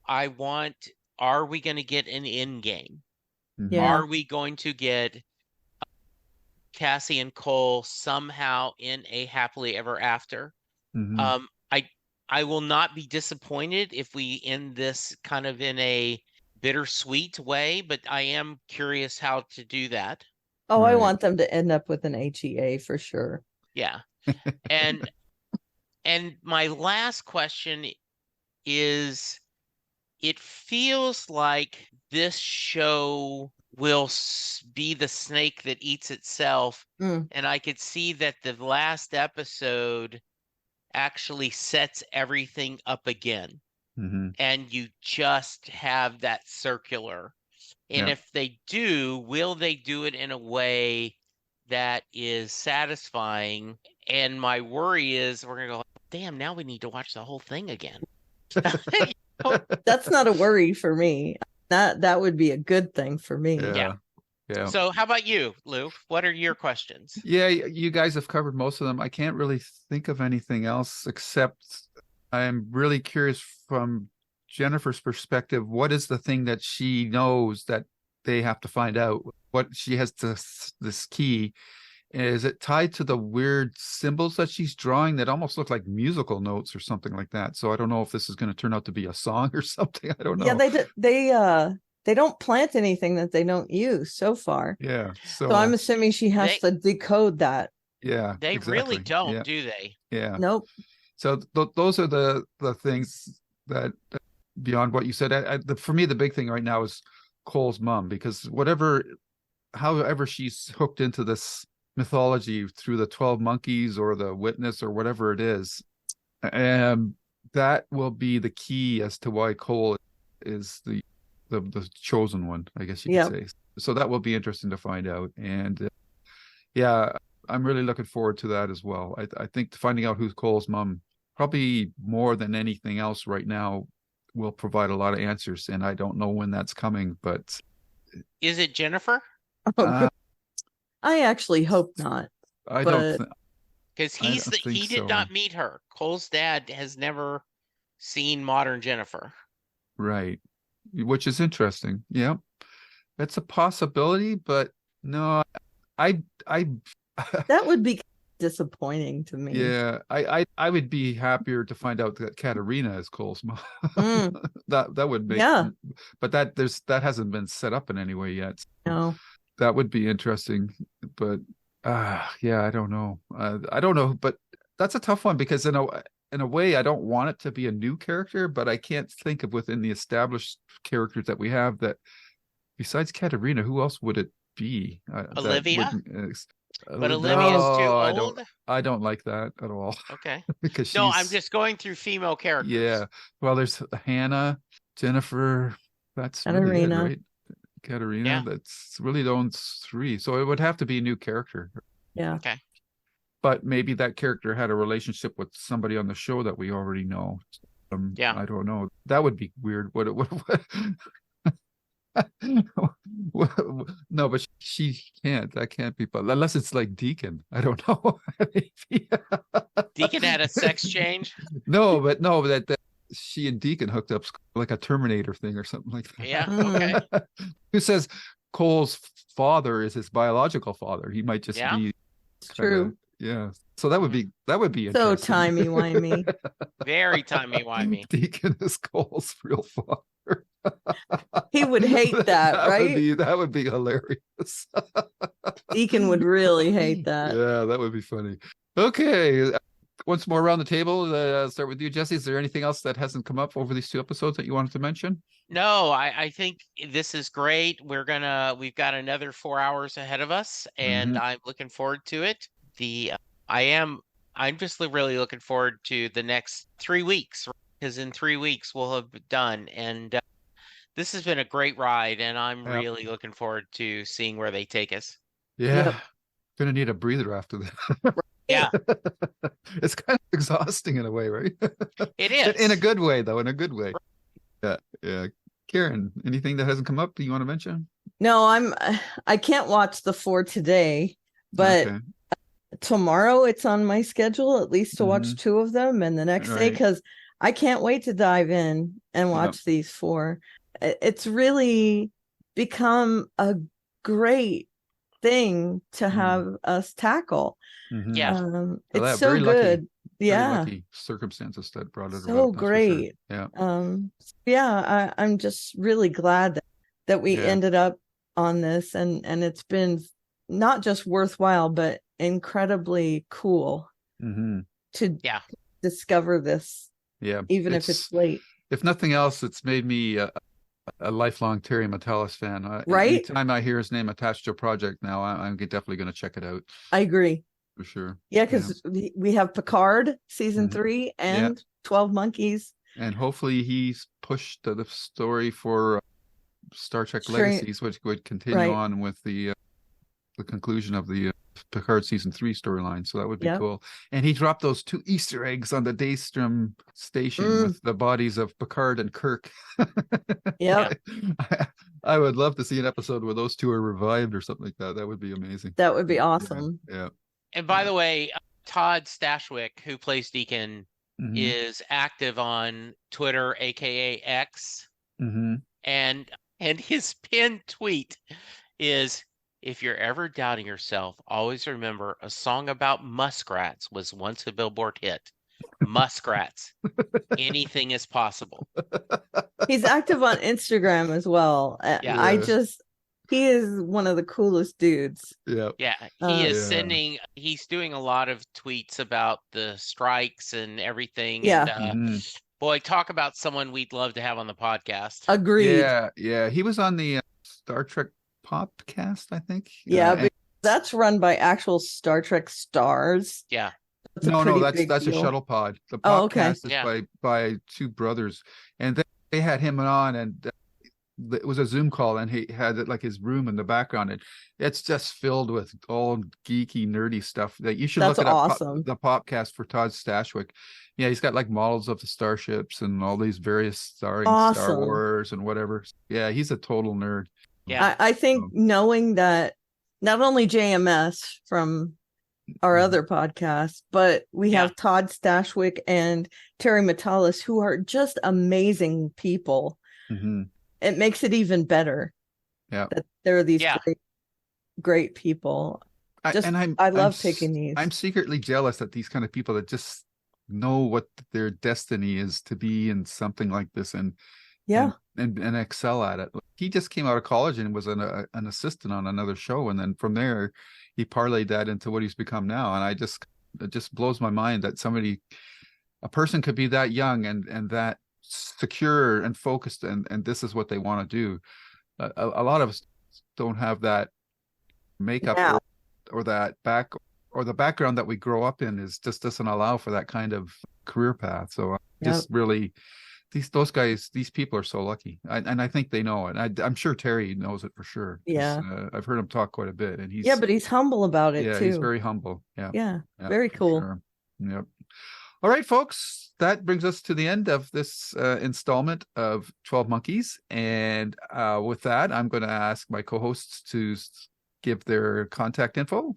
are we going to get an end game? Yeah. Are we going to get Cassie and Cole somehow in a happily ever after? I will not be disappointed if we end this kind of in a bittersweet way, but I am curious how to do that. Oh, I Right. want them to end up with an HEA for sure. Yeah. And my last question is, it feels like this show will be the snake that eats itself. Mm. And I could see that the last episode actually sets everything up again. Mm-hmm. And you just have that circular. And Yeah. if they do, will they do it in a way that is satisfying? And my worry is we're going to go, damn, now we need to watch the whole thing again. That's not a worry for me. That would be a good thing for me. Yeah. Yeah. So how about you, Lou? What are your questions? Yeah, you guys have covered most of them. I can't really think of anything else except I'm really curious from Jennifer's perspective. What is the thing that she knows that they have to find out? What she has this key. Is it tied to the weird symbols that she's drawing that almost look like musical notes or something like that? So I don't know if this is going to turn out to be a song or something. I don't know. Yeah, they don't plant anything that they don't use so far. Yeah. So I'm assuming she has to decode that. Yeah. They exactly. really don't, yeah. do they? Yeah. Nope. So those are the things that beyond what you said. For me, the big thing right now is Cole's mom, because however she's hooked into this mythology through the 12 monkeys or the witness or whatever it is, and that will be the key as to why Cole is the chosen one, I guess you could say. So that will be interesting to find out. And yeah, I'm really looking forward to that as well. I think finding out who's Cole's mom, probably more than anything else right now, will provide a lot of answers. And I don't know when that's coming, but is it Jennifer? I actually hope not. I don't think, because he did not meet her. Cole's dad has never seen modern Jennifer. Right. Which is interesting. Yeah. That's a possibility, but no, I that would be disappointing to me. Yeah, I would be happier to find out that Katerina is Cole's mom. That would make, but that hasn't been set up in any way yet. No. That would be interesting, but yeah, I don't know. I don't know, but that's a tough one because in a way, I don't want it to be a new character, but I can't think of within the established characters that we have that besides Katerina, who else would it be? Olivia? But No, Olivia's too old? I don't like that at all. Okay. Because I'm just going through female characters. Yeah. Well, there's Hannah, Jennifer, that's Katerina. Really it, right? Katerina, that's really those three. So it would have to be a new character. Yeah. Okay. But maybe that character had a relationship with somebody on the show that we already know. I don't know. That would be weird. What no, but she can't. That can't be. But unless it's like Deacon, I don't know. Deacon had a sex change. No, but that she and Deacon hooked up like a Terminator thing or something like that. Yeah. Okay. Who says Cole's father is his biological father? He might just be true. Yeah. So that would be so timey-wimey. Very timey-wimey. Deacon is Cole's real father. He would hate that, right? That would be hilarious. Deacon would really hate that. Yeah, that would be funny. Okay. Once more around the table, I'll start with you, Jesse. Is there anything else that hasn't come up over these two episodes that you wanted to mention? No, I think this is great. We've got another 4 hours ahead of us, and I'm looking forward to it. I'm just really looking forward to the next 3 weeks, because in 3 weeks we'll have done. And this has been a great ride, and I'm really looking forward to seeing where they take us. Yeah. Gonna need a breather after that. Yeah. It's kind of exhausting in a way, right? It is. In a good way, though, in a good way. Yeah. Karen, anything that hasn't come up that you want to mention? No, I can't watch the 4 today, but tomorrow it's on my schedule at least to watch 2 of them, and the next day, because I can't wait to dive in and watch these 4. It's really become a great thing to have us tackle. Yeah. It's so good. very Yeah. lucky circumstances that brought it So about. That's for sure. great. Yeah. I'm just really glad that we Yeah. ended up on this, and it's been not just worthwhile, but incredibly cool to Yeah. discover this, Yeah. even if it's late. If nothing else, it's made me a lifelong Terry Matalas fan. Right? Anytime I hear his name attached to a project now, I'm definitely going to check it out I agree. for sure. Yeah, because we have Picard season 3 Yeah. and 12 Monkeys. And hopefully he's pushed the story for Star Trek Legacies, which would continue on with the conclusion of the Picard season 3 storyline. So that would be cool. And he dropped those 2 Easter eggs on the Daystrom station with the bodies of Picard and Kirk. Yeah. I would love to see an episode where those 2 are revived or something like that. That would be amazing. That would be awesome. Yeah. And by the way, Todd Stashwick, who plays Deacon, is active on Twitter, aka X. And his pinned tweet is, if you're ever doubting yourself, always remember a song about muskrats was once a Billboard hit. Muskrats. Anything is possible. He's active on Instagram as well. He is one of the coolest dudes. Yeah. Yeah. He is he's doing a lot of tweets about the strikes and everything. Yeah. And boy, talk about someone we'd love to have on the podcast. Agreed. Yeah. He was on the Star Trek podcast, I think. Yeah, but that's run by actual Star Trek stars. Yeah. No, that's a shuttle pod. The podcast is by 2 brothers, and they had him on, and it was a Zoom call, and he had it like his room in the background, and it's just filled with all geeky, nerdy stuff that you should look at. Awesome. The podcast for Todd Stashwick. Yeah, he's got like models of the starships and all these various Star Wars and whatever. Yeah, he's a total nerd. Yeah, I think knowing that not only JMS from our other podcast, but we have Todd Stashwick and Terry Matalas, who are just amazing people. It makes it even better. Yeah, that there are these great people. I love picking these. I'm secretly jealous at these kind of people that just know what their destiny is to be in something like this and excel at it. He just came out of college and was an assistant on another show, and then from there he parlayed that into what he's become now. And it just blows my mind that a person could be that young and that secure and focused, and this is what they want to do. A lot of us don't have that makeup or that the background that we grow up in just doesn't allow for that kind of career path. So just really, these people are so lucky, and I think they know it. I'm sure Terry knows it for sure. Yeah, I've heard him talk quite a bit, and but he's humble about it too. He's very humble. Yeah, very cool. Sure. Yep. All right, folks, that brings us to the end of this installment of 12 Monkeys. And with that, I'm going to ask my co-hosts to give their contact info.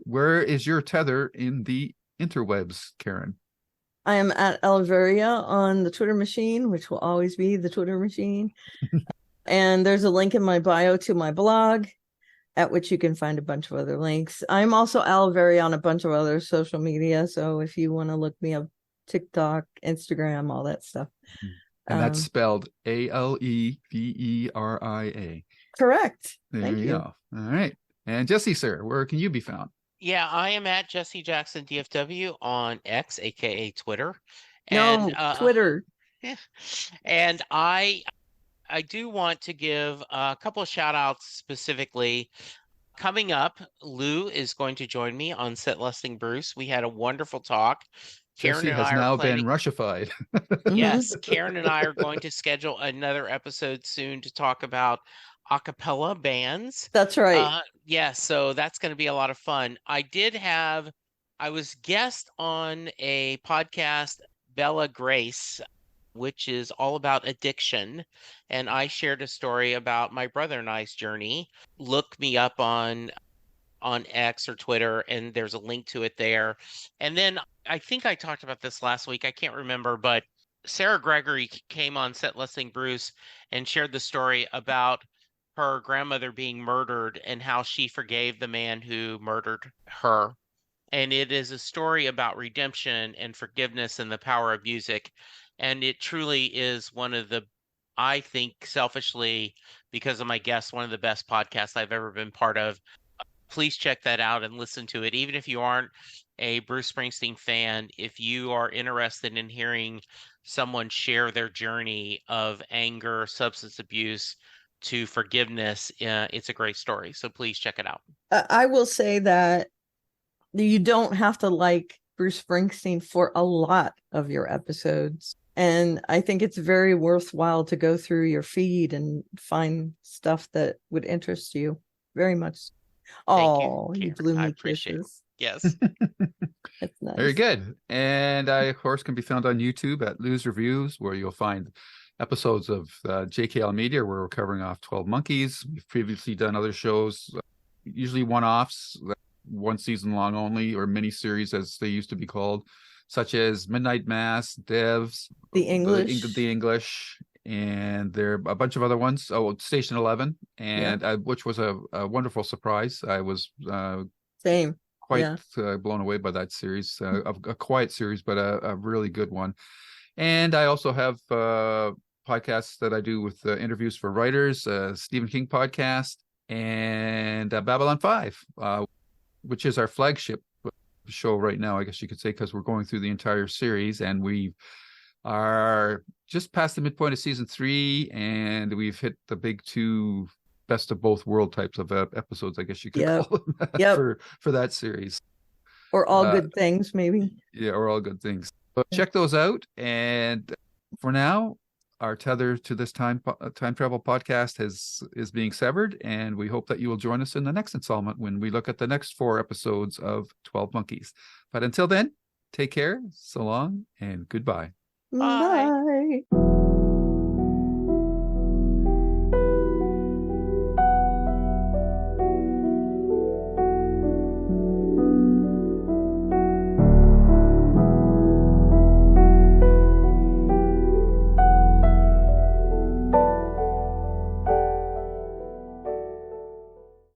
Where is your tether in the interwebs, Karen? I am at Alveria on the Twitter machine, which will always be the Twitter machine. And there's a link in my bio to my blog, at which you can find a bunch of other links. I'm also Alveria on a bunch of other social media. So if you want to look me up, TikTok, Instagram, all that stuff. And that's spelled Aleveria. Correct. Thank you. Go. All right. And Jesse, sir, where can you be found? Yeah, I am at Jesse Jackson DFW on X, aka Twitter. Twitter. Yeah. And I do want to give a couple of shout outs specifically. Coming up, Lou is going to join me on Set Lusting Bruce. We had a wonderful talk. Jesse has now been Russified. Yes, Karen and I are going to schedule another episode soon to talk about a cappella bands. That's right. So that's going to be a lot of fun. I was guest on a podcast, Bella Grace, which is all about addiction. And I shared a story about my brother and I's journey. Look me up on X or Twitter, and there's a link to it there. And then I think I talked about this last week. I can't remember, but Sarah Gregory came on Set Listing Bruce and shared the story about her grandmother being murdered and how she forgave the man who murdered her. And it is a story about redemption and forgiveness and the power of music. And it truly is one of the, I think selfishly, because of my guests, one of the best podcasts I've ever been part of. Please check that out and listen to it. Even if you aren't a Bruce Springsteen fan, if you are interested in hearing someone share their journey of anger, substance abuse to forgiveness, it's a great story. So please check it out. I will say that you don't have to like Bruce Springsteen for a lot of your episodes. And I think it's very worthwhile to go through your feed and find stuff that would interest you very much. Thank Oh, you, you Karen. blew I me appreciate it. kisses. Yes. That's nice. Very good. And I, of course, can be found on YouTube at Lose Reviews, where you'll find episodes of JKL Media, where we're covering off 12 Monkeys. We've previously done other shows, usually one-offs, one season long only, or mini-series as they used to be called, such as Midnight Mass, Devs, The English. the English, and there are a bunch of other ones. Oh, Station 11, and which was a wonderful surprise. I was Same. quite blown away by that series. A quiet series, but a really good one. And I also have podcasts that I do with interviews for writers, Stephen King podcast, and Babylon 5, which is our flagship show right now, I guess you could say, because we're going through the entire series, and we are just past the midpoint of season 3, and we've hit the big 2 best of both world types of episodes, I guess you could call them, for that series. Or all good things, maybe. Yeah, or all good things. So check those out. And for now, our tether to this time travel podcast is being severed, and we hope that you will join us in the next installment when we look at the next 4 episodes of 12 Monkeys. But until then, take care, so long, and goodbye. Bye. Bye.